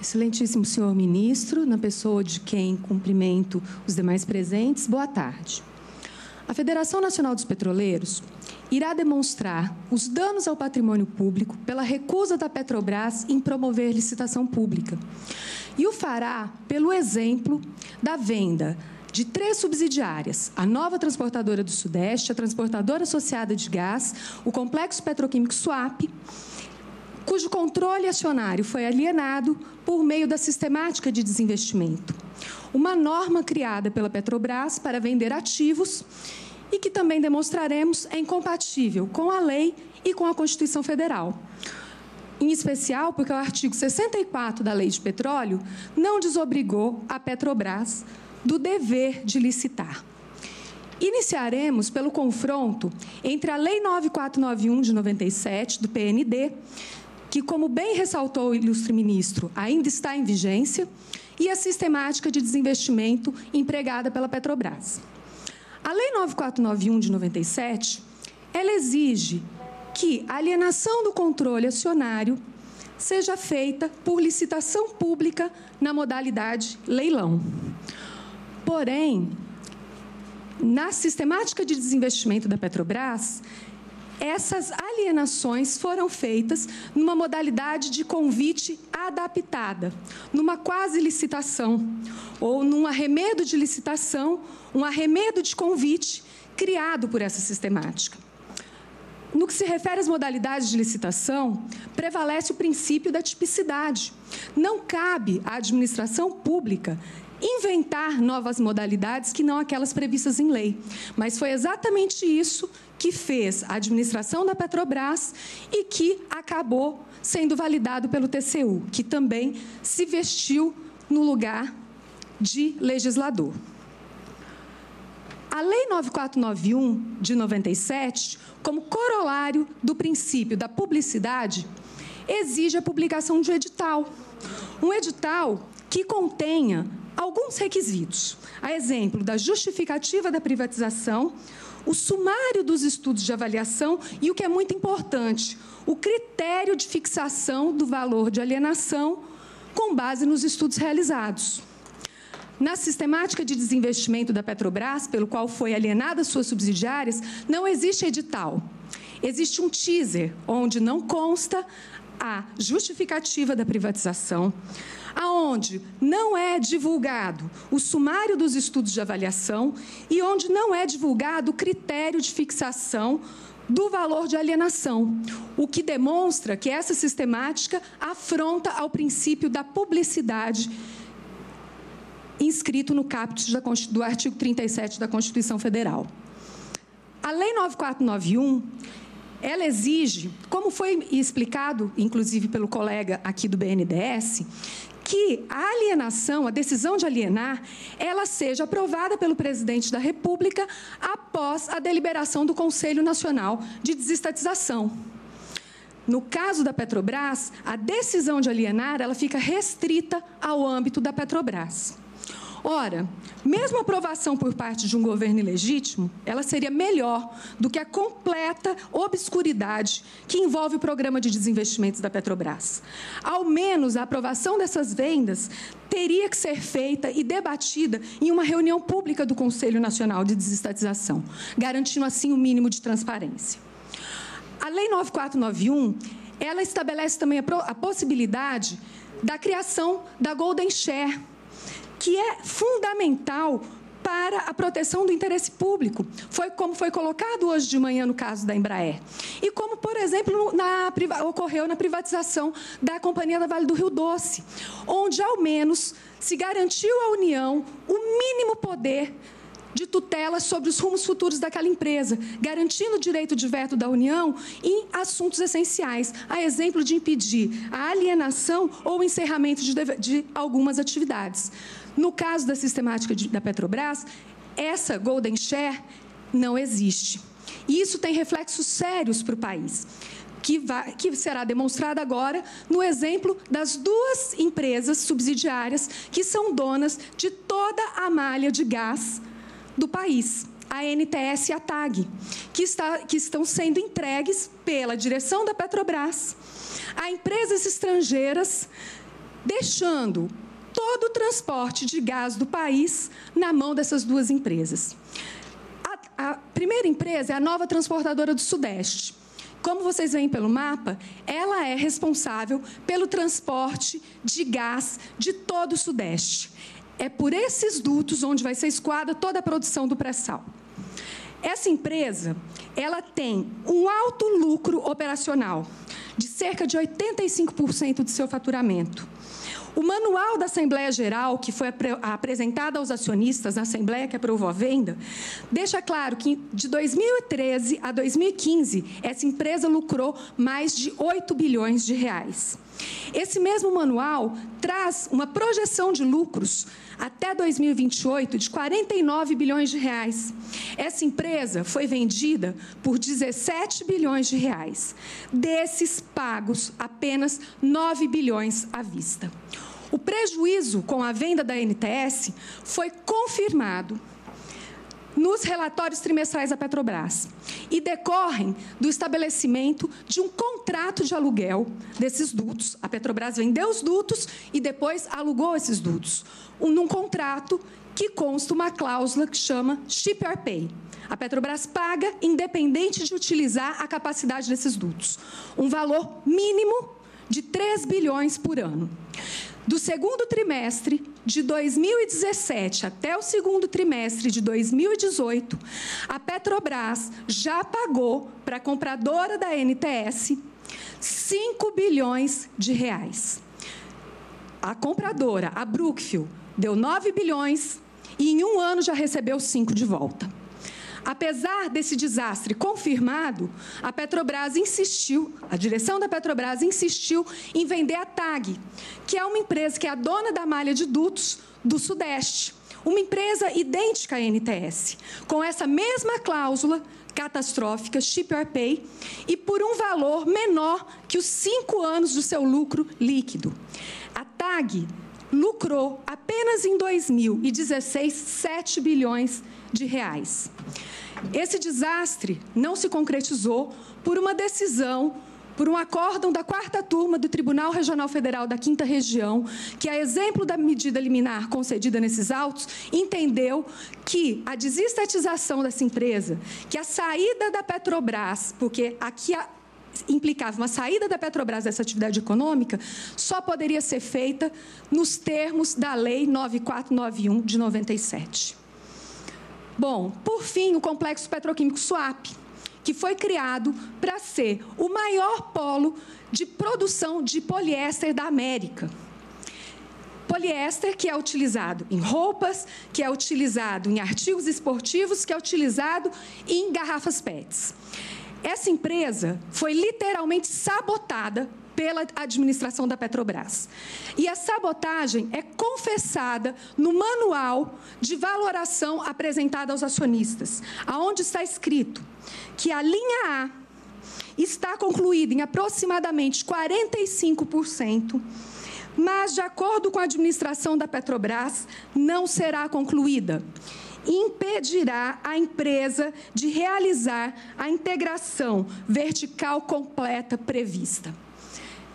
Excelentíssimo senhor ministro, na pessoa de quem cumprimento os demais presentes, boa tarde. A Federação Nacional dos Petroleiros irá demonstrar os danos ao patrimônio público pela recusa da Petrobras em promover licitação pública. E o fará pelo exemplo da venda de 3 subsidiárias, a Nova Transportadora do Sudeste, a Transportadora Associada de Gás, o Complexo Petroquímico Suape, cujo controle acionário foi alienado por meio da sistemática de desinvestimento. Uma norma criada pela Petrobras para vender ativos e que também demonstraremos é incompatível com a lei e com a Constituição Federal. Em especial porque o artigo 64 da Lei de Petróleo não desobrigou a Petrobras do dever de licitar. Iniciaremos pelo confronto entre a Lei 9491 de 97, do PND, que, como bem ressaltou o ilustre ministro, ainda está em vigência, e a sistemática de desinvestimento empregada pela Petrobras. A Lei 9491 de 97, ela exige que a alienação do controle acionário seja feita por licitação pública na modalidade leilão. Porém, na sistemática de desinvestimento da Petrobras, essas alienações foram feitas numa modalidade de convite adaptada, numa quase licitação, ou num arremedo de licitação, um arremedo de convite criado por essa sistemática. No que se refere às modalidades de licitação, prevalece o princípio da tipicidade. Não cabe à administração pública inventar novas modalidades que não aquelas previstas em lei. Mas foi exatamente isso que fez a administração da Petrobras e que acabou sendo validado pelo TCU, que também se vestiu no lugar de legislador. A Lei 9491, de 97, como corolário do princípio da publicidade, exige a publicação de um edital. Um edital que contenha alguns requisitos, a exemplo da justificativa da privatização, o sumário dos estudos de avaliação e, o que é muito importante, o critério de fixação do valor de alienação com base nos estudos realizados. Na sistemática de desinvestimento da Petrobras, pelo qual foi alienada suas subsidiárias, não existe edital. Existe um teaser, onde não consta a justificativa da privatização, aonde não é divulgado o sumário dos estudos de avaliação e onde não é divulgado o critério de fixação do valor de alienação, o que demonstra que essa sistemática afronta ao princípio da publicidade inscrito no caput do artigo 37 da Constituição Federal. A Lei 9491, ela exige, como foi explicado, inclusive pelo colega aqui do BNDES, que a alienação, a decisão de alienar, ela seja aprovada pelo presidente da República após a deliberação do Conselho Nacional de Desestatização. No caso da Petrobras, a decisão de alienar, ela fica restrita ao âmbito da Petrobras. Ora, mesmo a aprovação por parte de um governo ilegítimo, ela seria melhor do que a completa obscuridade que envolve o programa de desinvestimentos da Petrobras. Ao menos a aprovação dessas vendas teria que ser feita e debatida em uma reunião pública do Conselho Nacional de Desestatização, garantindo assim o mínimo de transparência. A Lei 9491, ela estabelece também a possibilidade da criação da Golden Share, que é fundamental para a proteção do interesse público, como foi colocado hoje de manhã no caso da Embraer. E como, por exemplo, ocorreu na privatização da Companhia da Vale do Rio Doce, onde, ao menos, se garantiu à União o mínimo poder de tutela sobre os rumos futuros daquela empresa, garantindo o direito de veto da União em assuntos essenciais, a exemplo de impedir a alienação ou o encerramento de algumas atividades. No caso da sistemática da Petrobras, essa Golden Share não existe. E isso tem reflexos sérios para o país, que será demonstrado agora no exemplo das 2 empresas subsidiárias que são donas de toda a malha de gás do país, a NTS e a TAG, que estão sendo entregues pela direção da Petrobras a empresas estrangeiras deixando todo o transporte de gás do país na mão dessas duas empresas. A primeira empresa é a Nova Transportadora do Sudeste. Como vocês veem pelo mapa, ela é responsável pelo transporte de gás de todo o Sudeste. É por esses dutos onde vai ser escoada toda a produção do pré-sal. Essa empresa, ela tem um alto lucro operacional, de cerca de 85% de seu faturamento. O manual da Assembleia Geral, que foi apresentado aos acionistas na Assembleia que aprovou a venda, deixa claro que de 2013 a 2015, essa empresa lucrou mais de 8 bilhões de reais. Esse mesmo manual traz uma projeção de lucros até 2028 de 49 bilhões de reais. Essa empresa foi vendida por 17 bilhões de reais. Desses pagos, apenas 9 bilhões à vista. O prejuízo com a venda da NTS foi confirmado nos relatórios trimestrais da Petrobras e decorrem do estabelecimento de um contrato de aluguel desses dutos. A Petrobras vendeu os dutos e depois alugou esses dutos, num contrato que consta uma cláusula que chama Ship or Pay. A Petrobras paga independente de utilizar a capacidade desses dutos, um valor mínimo de 3 bilhões por ano. Do segundo trimestre de 2017 até o segundo trimestre de 2018, a Petrobras já pagou para a compradora da NTS 5 bilhões de reais. A compradora, a Brookfield, deu 9 bilhões e em um ano já recebeu 5 de volta. Apesar desse desastre confirmado, a Petrobras insistiu, a direção da Petrobras insistiu em vender a TAG, que é uma empresa que é a dona da malha de dutos do Sudeste, uma empresa idêntica à NTS, com essa mesma cláusula catastrófica, Ship or Pay, e por um valor menor que os 5 anos do seu lucro líquido. A TAG lucrou apenas em 2016 7 bilhões de reais. Esse desastre não se concretizou por uma decisão, por um acórdão da 4ª turma do Tribunal Regional Federal da 5ª Região, que, a exemplo da medida liminar concedida nesses autos, entendeu que a desestatização dessa empresa, que a saída da Petrobras, porque aqui implicava uma saída da Petrobras dessa atividade econômica, só poderia ser feita nos termos da Lei 9491 de 97. Bom, por fim, o Complexo Petroquímico Suape, que foi criado para ser o maior polo de produção de poliéster da América. Poliéster que é utilizado em roupas, que é utilizado em artigos esportivos, que é utilizado em garrafas PETs. Essa empresa foi literalmente sabotada pela administração da Petrobras. E a sabotagem é confessada no manual de valoração apresentado aos acionistas, aonde está escrito que a linha A está concluída em aproximadamente 45%, mas, de acordo com a administração da Petrobras, não será concluída. Impedirá a empresa de realizar a integração vertical completa prevista.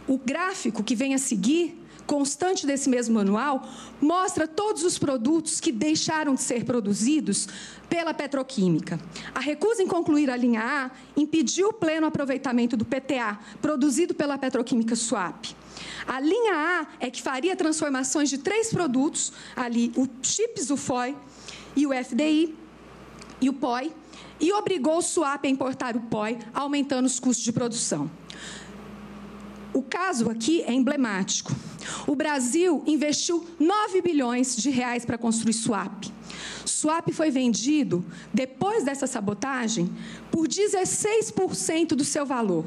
O gráfico que vem a seguir, constante desse mesmo manual, mostra todos os produtos que deixaram de ser produzidos pela petroquímica. A recusa em concluir a linha A impediu o pleno aproveitamento do PTA, produzido pela Petroquímica Suape. A linha A é que faria transformações de 3 produtos, ali o CHIPS, o FOI, e o FDI, e o POI, e obrigou o Suape a importar o POI, aumentando os custos de produção. O caso aqui é emblemático. O Brasil investiu 9 bilhões de reais para construir Suape. Suape foi vendido, depois dessa sabotagem, por 16% do seu valor.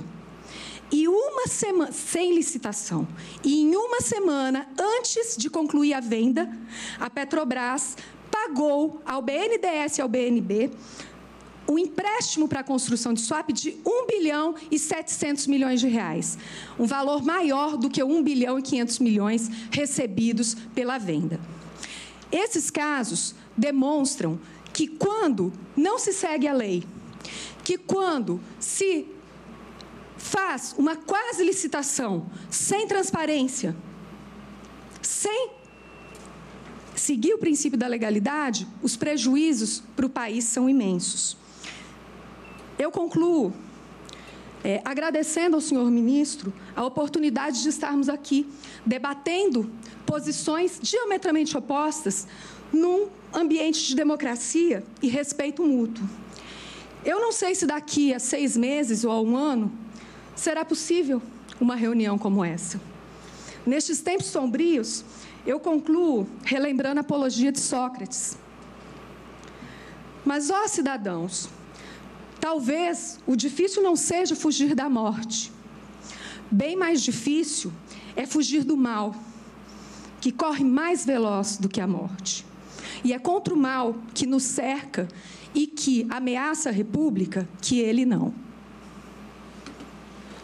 E uma semana, sem licitação, e em uma semana antes de concluir a venda, a Petrobras pagou ao BNDES e ao BNB um empréstimo para a construção de Suape de 1 bilhão e 700 milhões de reais, um valor maior do que 1 bilhão e 500 milhões recebidos pela venda. Esses casos demonstram que, quando não se segue a lei, que quando se faz uma quase licitação sem transparência, sem seguir o princípio da legalidade, os prejuízos para o país são imensos. Eu concluo agradecendo ao senhor ministro a oportunidade de estarmos aqui debatendo posições diametralmente opostas num ambiente de democracia e respeito mútuo. Eu não sei se daqui a 6 meses ou a 1 ano será possível uma reunião como essa. Nestes tempos sombrios, eu concluo relembrando a apologia de Sócrates. Mas, ó cidadãos, talvez o difícil não seja fugir da morte. Bem mais difícil é fugir do mal, que corre mais veloz do que a morte. E é contra o mal que nos cerca e que ameaça a República que ele não.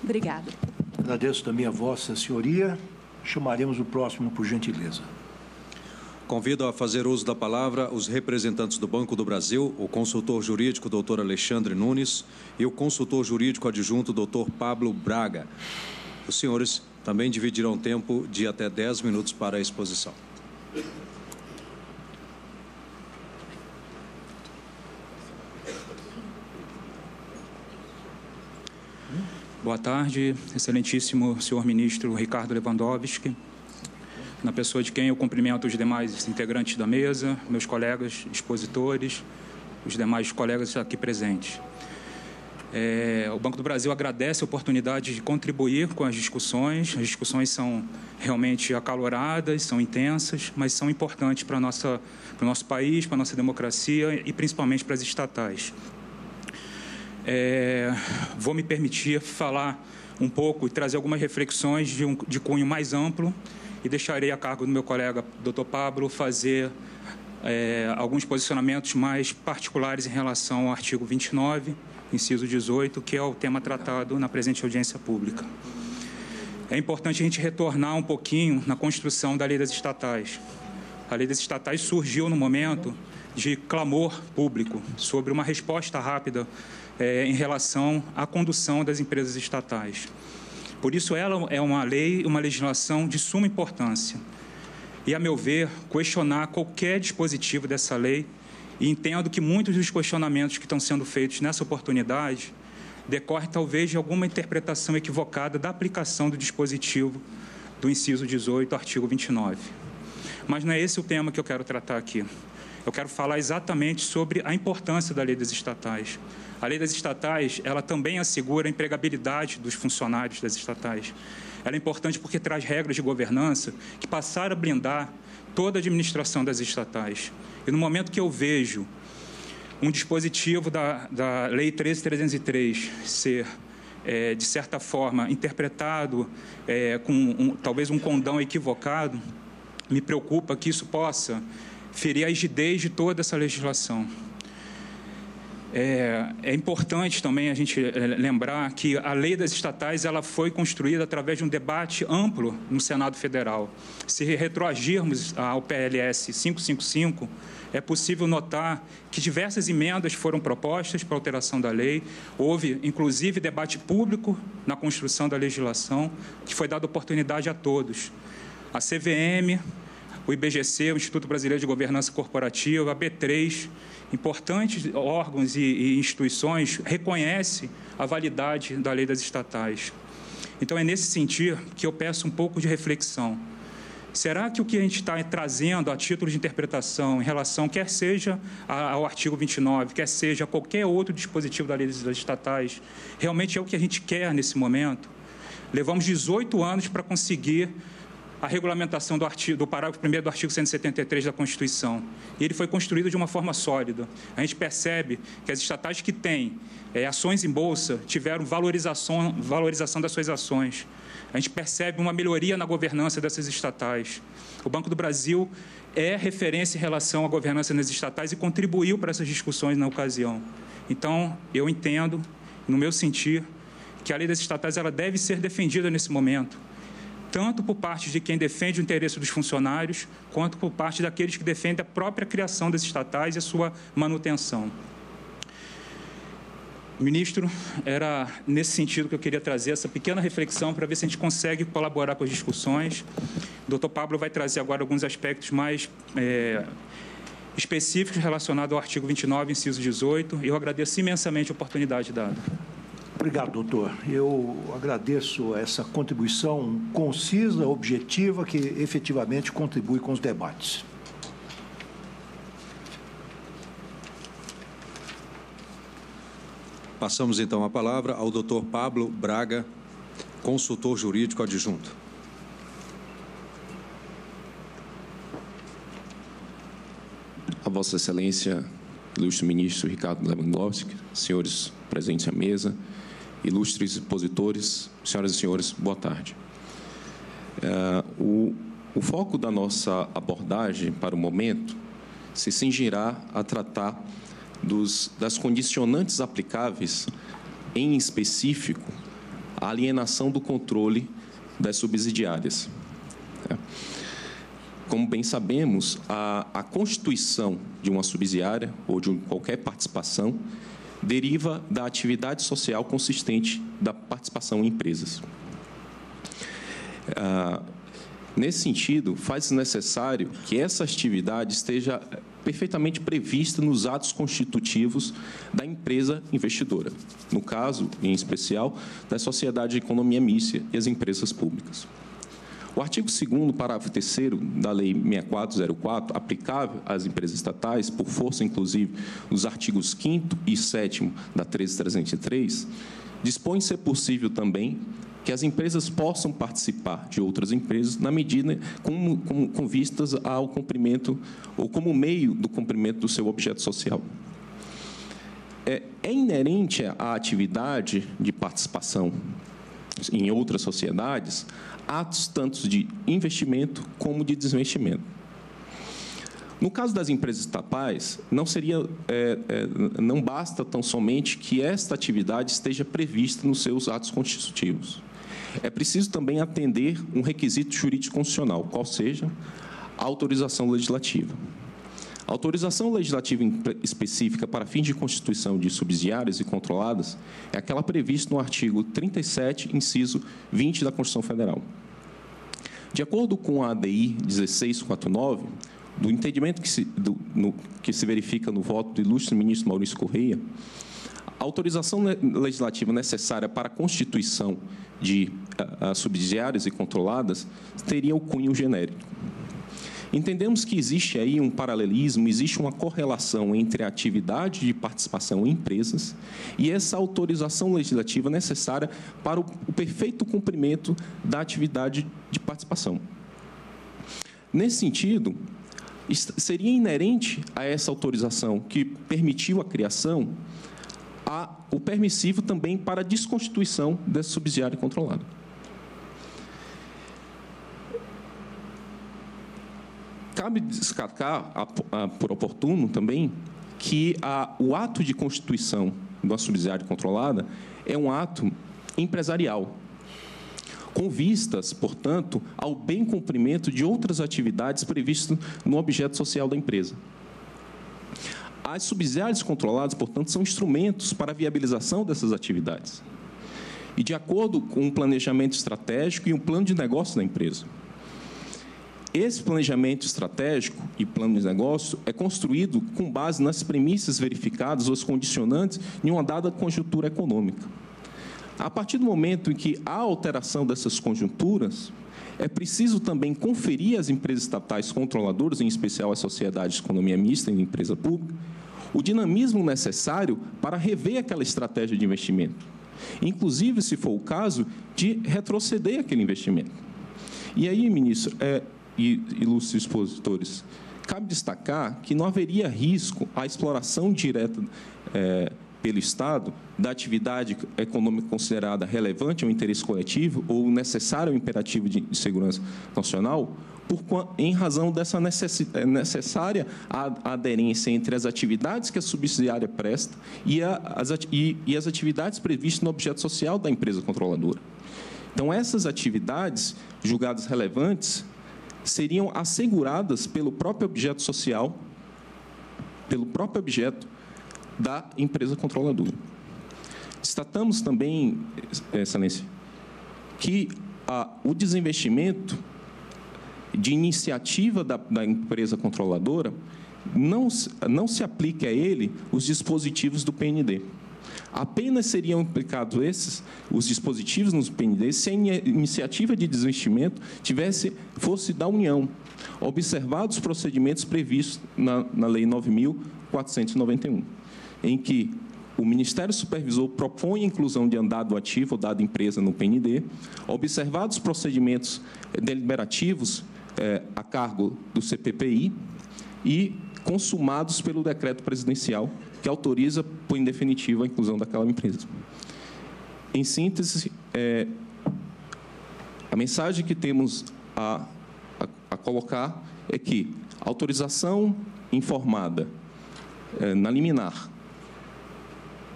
Obrigada. Agradeço também a Vossa Senhoria. Chamaremos o próximo, por gentileza. Convido a fazer uso da palavra os representantes do Banco do Brasil, o consultor jurídico, doutor Alexandre Nunes, e o consultor jurídico adjunto, doutor Pablo Braga. Os senhores também dividirão tempo de até 10 minutos para a exposição. Boa tarde, excelentíssimo senhor ministro Ricardo Lewandowski, na pessoa de quem eu cumprimento os demais integrantes da mesa, meus colegas expositores, os demais colegas aqui presentes. O Banco do Brasil agradece a oportunidade de contribuir com as discussões. As discussões são realmente acaloradas, são intensas, mas são importantes para o nosso país, para a nossa democracia e principalmente para as estatais. Vou me permitir falar um pouco e trazer algumas reflexões de cunho mais amplo e deixarei a cargo do meu colega, Dr. Pablo, fazer alguns posicionamentos mais particulares em relação ao artigo 29, inciso 18, que é o tema tratado na presente audiência pública. É importante a gente retornar um pouquinho na construção da Lei das Estatais. A Lei das Estatais surgiu no momento de clamor público sobre uma resposta rápida em relação à condução das empresas estatais. Por isso, ela é uma lei, uma legislação de suma importância. E, a meu ver, questionar qualquer dispositivo dessa lei, e entendo que muitos dos questionamentos que estão sendo feitos nessa oportunidade decorrem, talvez, de alguma interpretação equivocada da aplicação do dispositivo do inciso 18, artigo 29. Mas não é esse o tema que eu quero tratar aqui. Eu quero falar exatamente sobre a importância da Lei das Estatais. A Lei das Estatais, ela também assegura a empregabilidade dos funcionários das estatais. Ela é importante porque traz regras de governança que passaram a blindar toda a administração das estatais. E no momento que eu vejo um dispositivo da Lei 13.303 ser, de certa forma, interpretado com talvez um condão equivocado, me preocupa que isso possa ferir a rigidez de toda essa legislação. É importante também a gente lembrar que a Lei das Estatais ela foi construída através de um debate amplo no Senado Federal. Se retroagirmos ao PLS 555, é possível notar que diversas emendas foram propostas para alteração da lei. Houve, inclusive, debate público na construção da legislação, que foi dada oportunidade a todos. A CVM, o IBGC, o Instituto Brasileiro de Governança Corporativa, a B3, importantes órgãos e instituições reconhecem a validade da Lei das Estatais. Então, é nesse sentido que eu peço um pouco de reflexão. Será que o que a gente está trazendo a título de interpretação em relação, quer seja ao artigo 29, quer seja a qualquer outro dispositivo da Lei das Estatais, realmente é o que a gente quer nesse momento? Levamos 18 anos para conseguir a regulamentação do parágrafo 1º do artigo 173 da Constituição. E ele foi construído de uma forma sólida. A gente percebe que as estatais que têm ações em bolsa tiveram valorização das suas ações. A gente percebe uma melhoria na governança dessas estatais. O Banco do Brasil é referência em relação à governança nas estatais e contribuiu para essas discussões na ocasião. Então, eu entendo, no meu sentir, que a Lei das Estatais ela deve ser defendida nesse momento, tanto por parte de quem defende o interesse dos funcionários, quanto por parte daqueles que defendem a própria criação das estatais e a sua manutenção. Ministro, era nesse sentido que eu queria trazer essa pequena reflexão para ver se a gente consegue colaborar com as discussões. O Dr. Pablo vai trazer agora alguns aspectos mais específicos relacionados ao artigo 29, inciso 18. Eu agradeço imensamente a oportunidade dada. Obrigado, doutor. Eu agradeço essa contribuição concisa, objetiva, que efetivamente contribui com os debates. Passamos, então, a palavra ao doutor Pablo Braga, consultor jurídico adjunto. A Vossa Excelência, ilustre ministro Ricardo Lewandowski, senhores presentes à mesa, ilustres expositores, senhoras e senhores, boa tarde. O foco da nossa abordagem para o momento se cingirá a tratar das condicionantes aplicáveis, em específico, à alienação do controle das subsidiárias. Como bem sabemos, a constituição de uma subsidiária ou de qualquer participação deriva da atividade social consistente da participação em empresas. Nesse sentido, faz-se necessário que essa atividade esteja perfeitamente prevista nos atos constitutivos da empresa investidora, no caso, em especial, da sociedade de economia mista e as empresas públicas. O artigo 2º, parágrafo 3º da Lei 6404, aplicável às empresas estatais, por força, inclusive, dos artigos 5º e 7º da 13303, dispõe ser possível também que as empresas possam participar de outras empresas na medida com vistas ao cumprimento ou como meio do cumprimento do seu objeto social. É inerente à atividade de participação em outras sociedades atos tanto de investimento como de desinvestimento. No caso das empresas estatais, não basta tão somente que esta atividade esteja prevista nos seus atos constitutivos. É preciso também atender um requisito jurídico constitucional, qual seja a autorização legislativa. A autorização legislativa específica para fins de constituição de subsidiárias e controladas é aquela prevista no artigo 37, inciso 20 da Constituição Federal. De acordo com a ADI 1649, do entendimento que se verifica no voto do ilustre ministro Maurício Correia, a autorização legislativa necessária para a constituição de subsidiárias e controladas teria o cunho genérico. Entendemos que existe aí um paralelismo, existe uma correlação entre a atividade de participação em empresas e essa autorização legislativa necessária para o perfeito cumprimento da atividade de participação. Nesse sentido, seria inerente a essa autorização que permitiu a criação o permissivo também para a desconstituição dessa subsidiária controlada. Cabe destacar, por oportuno também, que o ato de constituição de uma subsidiária controlada é um ato empresarial, com vistas, portanto, ao bem cumprimento de outras atividades previstas no objeto social da empresa. As subsidiárias controladas, portanto, são instrumentos para a viabilização dessas atividades e de acordo com um planejamento estratégico e um plano de negócio da empresa. Esse planejamento estratégico e plano de negócio é construído com base nas premissas verificadas ou as condicionantes em uma dada conjuntura econômica. A partir do momento em que há alteração dessas conjunturas, é preciso também conferir às empresas estatais controladoras, em especial às sociedades de economia mista e empresa pública, o dinamismo necessário para rever aquela estratégia de investimento, inclusive, se for o caso, de retroceder aquele investimento. E aí, ministro, e ilustres expositores, cabe destacar que não haveria risco à exploração direta pelo Estado da atividade econômica considerada relevante ao interesse coletivo ou necessário ao imperativo de segurança nacional, em razão dessa necessária aderência entre as atividades que a subsidiária presta e as atividades previstas no objeto social da empresa controladora. Então, essas atividades julgadas relevantes seriam asseguradas pelo próprio objeto social, pelo próprio objeto da empresa controladora. Destacamos também, Excelência, que o desinvestimento de iniciativa da empresa controladora, não se aplique a ele os dispositivos do PND. Apenas seriam aplicados os dispositivos nos PND se a iniciativa de desinvestimento fosse da União, observados os procedimentos previstos na Lei 9.491, em que o Ministério Supervisor propõe a inclusão de andado ativo ou dado empresa no PND, observados os procedimentos deliberativos a cargo do CPPI e consumados pelo decreto presidencial que autoriza, por em definitivo, a inclusão daquela empresa. Em síntese, a mensagem que temos a colocar é que a autorização informada na liminar,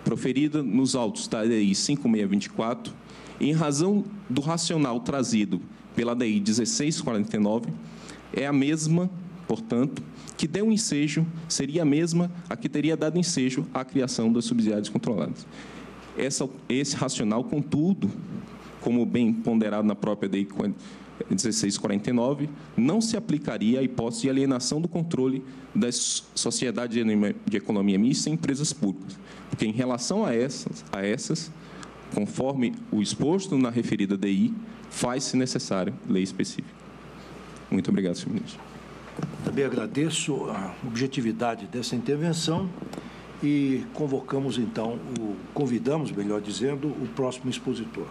proferida nos autos da DI 5624, em razão do racional trazido pela DI 1649, é a mesma, portanto, que deu ensejo, seria a mesma a que teria dado ensejo à criação das subsidiárias controladas. Esse racional, contudo, como bem ponderado na própria DI 1649, não se aplicaria à hipótese de alienação do controle das sociedades de economia mista em empresas públicas, porque, em relação a essas, conforme o exposto na referida DI, faz-se necessário lei específica. Muito obrigado, senhor ministro. Também agradeço a objetividade dessa intervenção e convocamos, então, convidamos, melhor dizendo, o próximo expositor.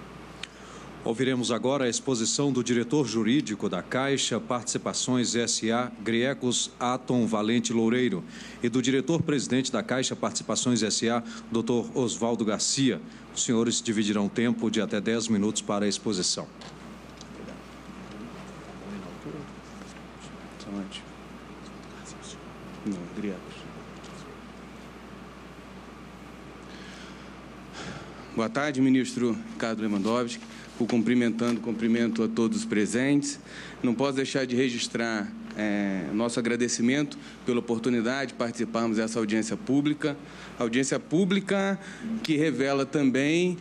Ouviremos agora a exposição do diretor jurídico da Caixa Participações S.A., Griecos Aton Valente Loureiro, e do diretor-presidente da Caixa Participações S.A., Dr. Oswaldo Garcia. Os senhores dividirão tempo de até 10 minutos para a exposição. Boa tarde, ministro Ricardo Lewandowski. Cumprimento a todos os presentes. Não posso deixar de registrar nosso agradecimento pela oportunidade de participarmos dessa audiência pública que revela também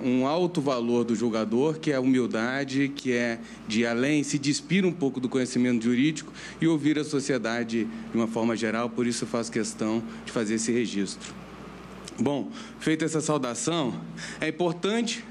um alto valor do julgador, que é a humildade, que é de além, se despir um pouco do conhecimento jurídico e ouvir a sociedade de uma forma geral, por isso eu faço questão de fazer esse registro. Bom, feita essa saudação, é importante,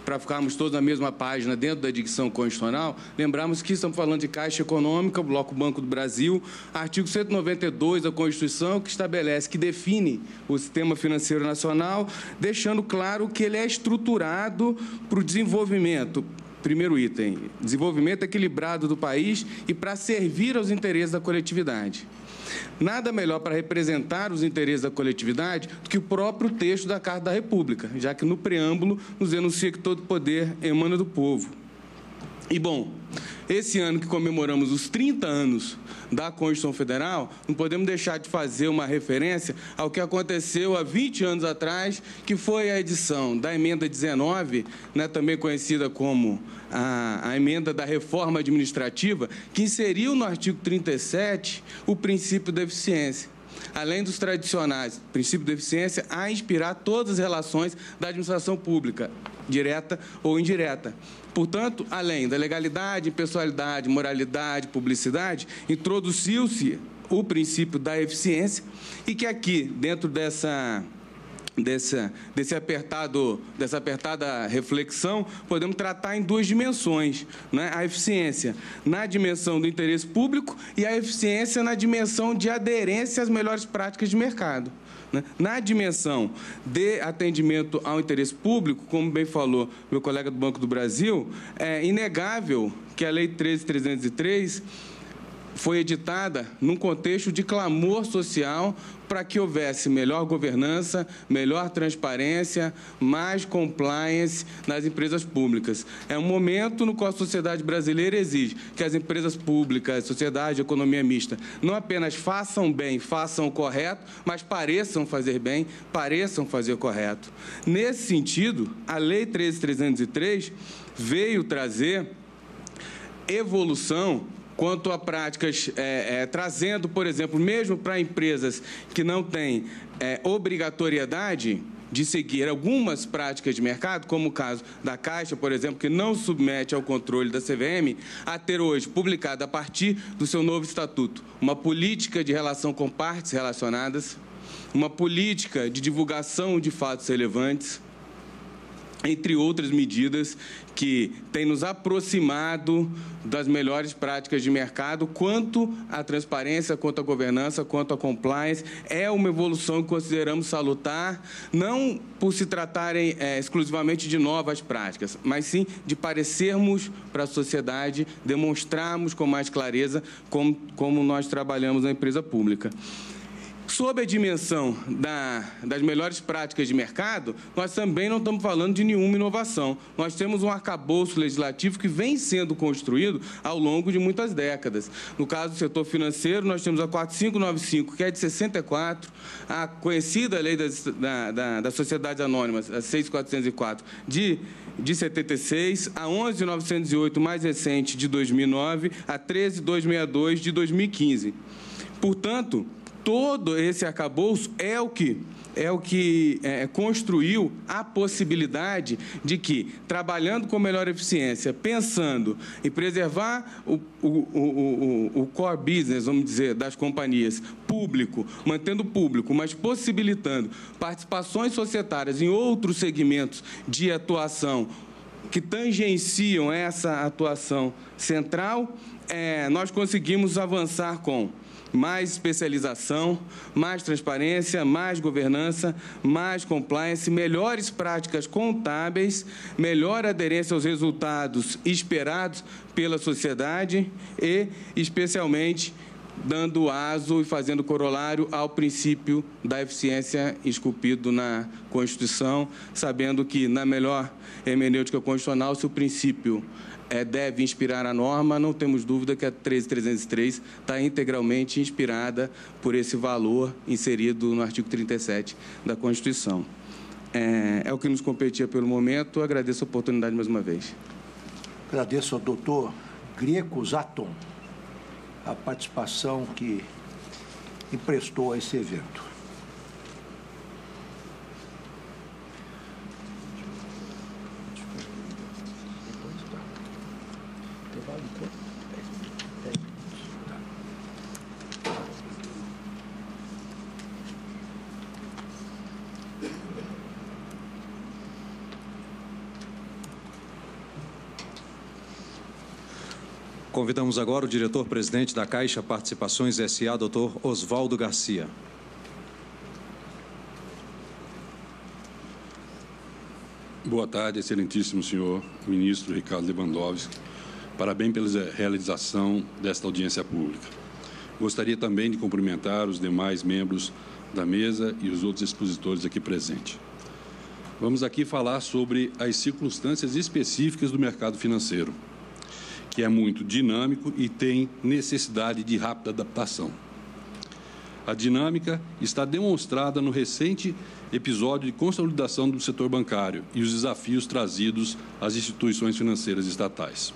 para ficarmos todos na mesma página dentro da dicção constitucional, lembrarmos que estamos falando de Caixa Econômica, Bloco Banco do Brasil, artigo 192 da Constituição, que estabelece, que define o sistema financeiro nacional, deixando claro que ele é estruturado para o desenvolvimento. Primeiro item, desenvolvimento equilibrado do país e para servir aos interesses da coletividade. Nada melhor para representar os interesses da coletividade do que o próprio texto da Carta da República, já que no preâmbulo nos denuncia que todo poder emana do povo. E, bom, esse ano que comemoramos os 30 anos da Constituição Federal, não podemos deixar de fazer uma referência ao que aconteceu há 20 anos atrás, que foi a edição da Emenda 19, né, também conhecida como a Emenda da Reforma Administrativa, que inseriu no artigo 37 o princípio da eficiência. Além dos tradicionais princípios de eficiência, a inspirar todas as relações da administração pública, direta ou indireta. Portanto, além da legalidade, impessoalidade, moralidade, publicidade, introduziu-se o princípio da eficiência e que aqui, dentro dessa apertada reflexão, podemos tratar em duas dimensões, né? A eficiência na dimensão do interesse público e a eficiência na dimensão de aderência às melhores práticas de mercado. Na dimensão de atendimento ao interesse público, como bem falou meu colega do Banco do Brasil, é inegável que a Lei 13.303 foi editada num contexto de clamor social para que houvesse melhor governança, melhor transparência, mais compliance nas empresas públicas. É um momento no qual a sociedade brasileira exige que as empresas públicas, a sociedade de economia mista, não apenas façam bem, façam o correto, mas pareçam fazer bem, pareçam fazer o correto. Nesse sentido, a Lei 13.303 veio trazer evolução quanto a práticas, trazendo, por exemplo, mesmo para empresas que não têm obrigatoriedade, de seguir algumas práticas de mercado, como o caso da Caixa, por exemplo, que não submete ao controle da CVM, a ter hoje, publicada a partir do seu novo estatuto, uma política de relação com partes relacionadas, uma política de divulgação de fatos relevantes, entre outras medidas que têm nos aproximado das melhores práticas de mercado, quanto à transparência, quanto à governança, quanto à compliance. É uma evolução que consideramos salutar, não por se tratarem exclusivamente de novas práticas, mas sim de parecermos para a sociedade, demonstrarmos com mais clareza como nós trabalhamos na empresa pública. Sob a dimensão das melhores práticas de mercado, nós também não estamos falando de nenhuma inovação. Nós temos um arcabouço legislativo que vem sendo construído ao longo de muitas décadas. No caso do setor financeiro, nós temos a 4595, que é de 64, a conhecida lei das sociedades anônimas, a 6404, de 76, a 11908, mais recente, de 2009, a 13262, de 2015. Portanto, todo esse arcabouço é o que construiu a possibilidade de que, trabalhando com melhor eficiência, pensando em preservar o core business, vamos dizer, das companhias, público, mantendo público, mas possibilitando participações societárias em outros segmentos de atuação que tangenciam essa atuação central, nós conseguimos avançar com mais especialização, mais transparência, mais governança, mais compliance, melhores práticas contábeis, melhor aderência aos resultados esperados pela sociedade e, especialmente, dando aso e fazendo corolário ao princípio da eficiência esculpido na Constituição, sabendo que, na melhor hermenêutica constitucional, se o princípio deve inspirar a norma, não temos dúvida que a 13.303 está integralmente inspirada por esse valor inserido no artigo 37 da Constituição. É o que nos competia pelo momento. Agradeço a oportunidade mais uma vez. Agradeço ao doutor Grieco Zaton a participação que emprestou a esse evento. Convidamos agora o diretor-presidente da Caixa Participações S.A., doutor Oswaldo Garcia. Boa tarde, excelentíssimo senhor ministro Ricardo Lewandowski. Parabéns pela realização desta audiência pública. Gostaria também de cumprimentar os demais membros da mesa e os outros expositores aqui presentes. Vamos aqui falar sobre as circunstâncias específicas do mercado financeiro, que é muito dinâmico e tem necessidade de rápida adaptação. A dinâmica está demonstrada no recente episódio de consolidação do setor bancário e os desafios trazidos às instituições financeiras estatais.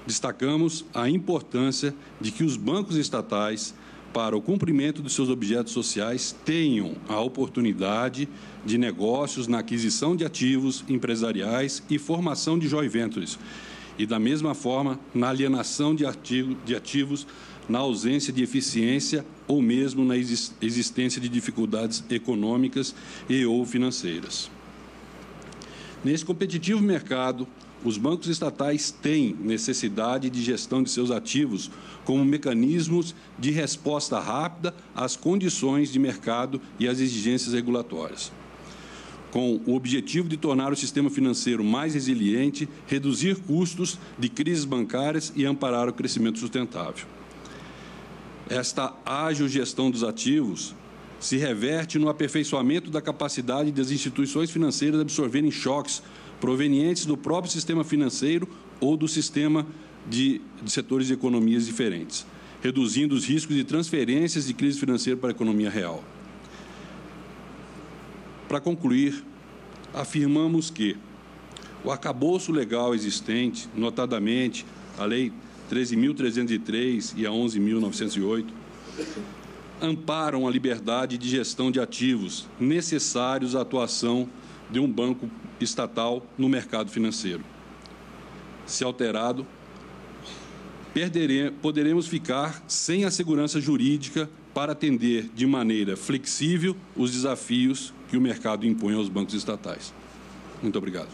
Destacamos a importância de que os bancos estatais, para o cumprimento dos seus objetos sociais, tenham a oportunidade de negócios na aquisição de ativos empresariais e formação de joint ventures, e, da mesma forma, na alienação de ativos, na ausência de eficiência ou mesmo na existência de dificuldades econômicas e ou financeiras. Nesse competitivo mercado, os bancos estatais têm necessidade de gestão de seus ativos como mecanismos de resposta rápida às condições de mercado e às exigências regulatórias, com o objetivo de tornar o sistema financeiro mais resiliente, reduzir custos de crises bancárias e amparar o crescimento sustentável. Esta ágil gestão dos ativos se reverte no aperfeiçoamento da capacidade das instituições financeiras absorverem choques provenientes do próprio sistema financeiro ou do sistema de setores de economias diferentes, reduzindo os riscos de transferências de crise financeira para a economia real. Para concluir, afirmamos que o arcabouço legal existente, notadamente a Lei 13.303 e a 11.908, amparam a liberdade de gestão de ativos necessários à atuação de um banco estatal no mercado financeiro. Se alterado, poderemos ficar sem a segurança jurídica para atender de maneira flexível os desafios que o mercado impõe aos bancos estatais. Muito obrigado.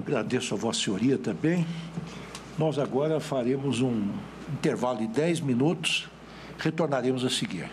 Agradeço a Vossa Senhoria também. Nós agora faremos um intervalo de 10 minutos, retornaremos a seguir.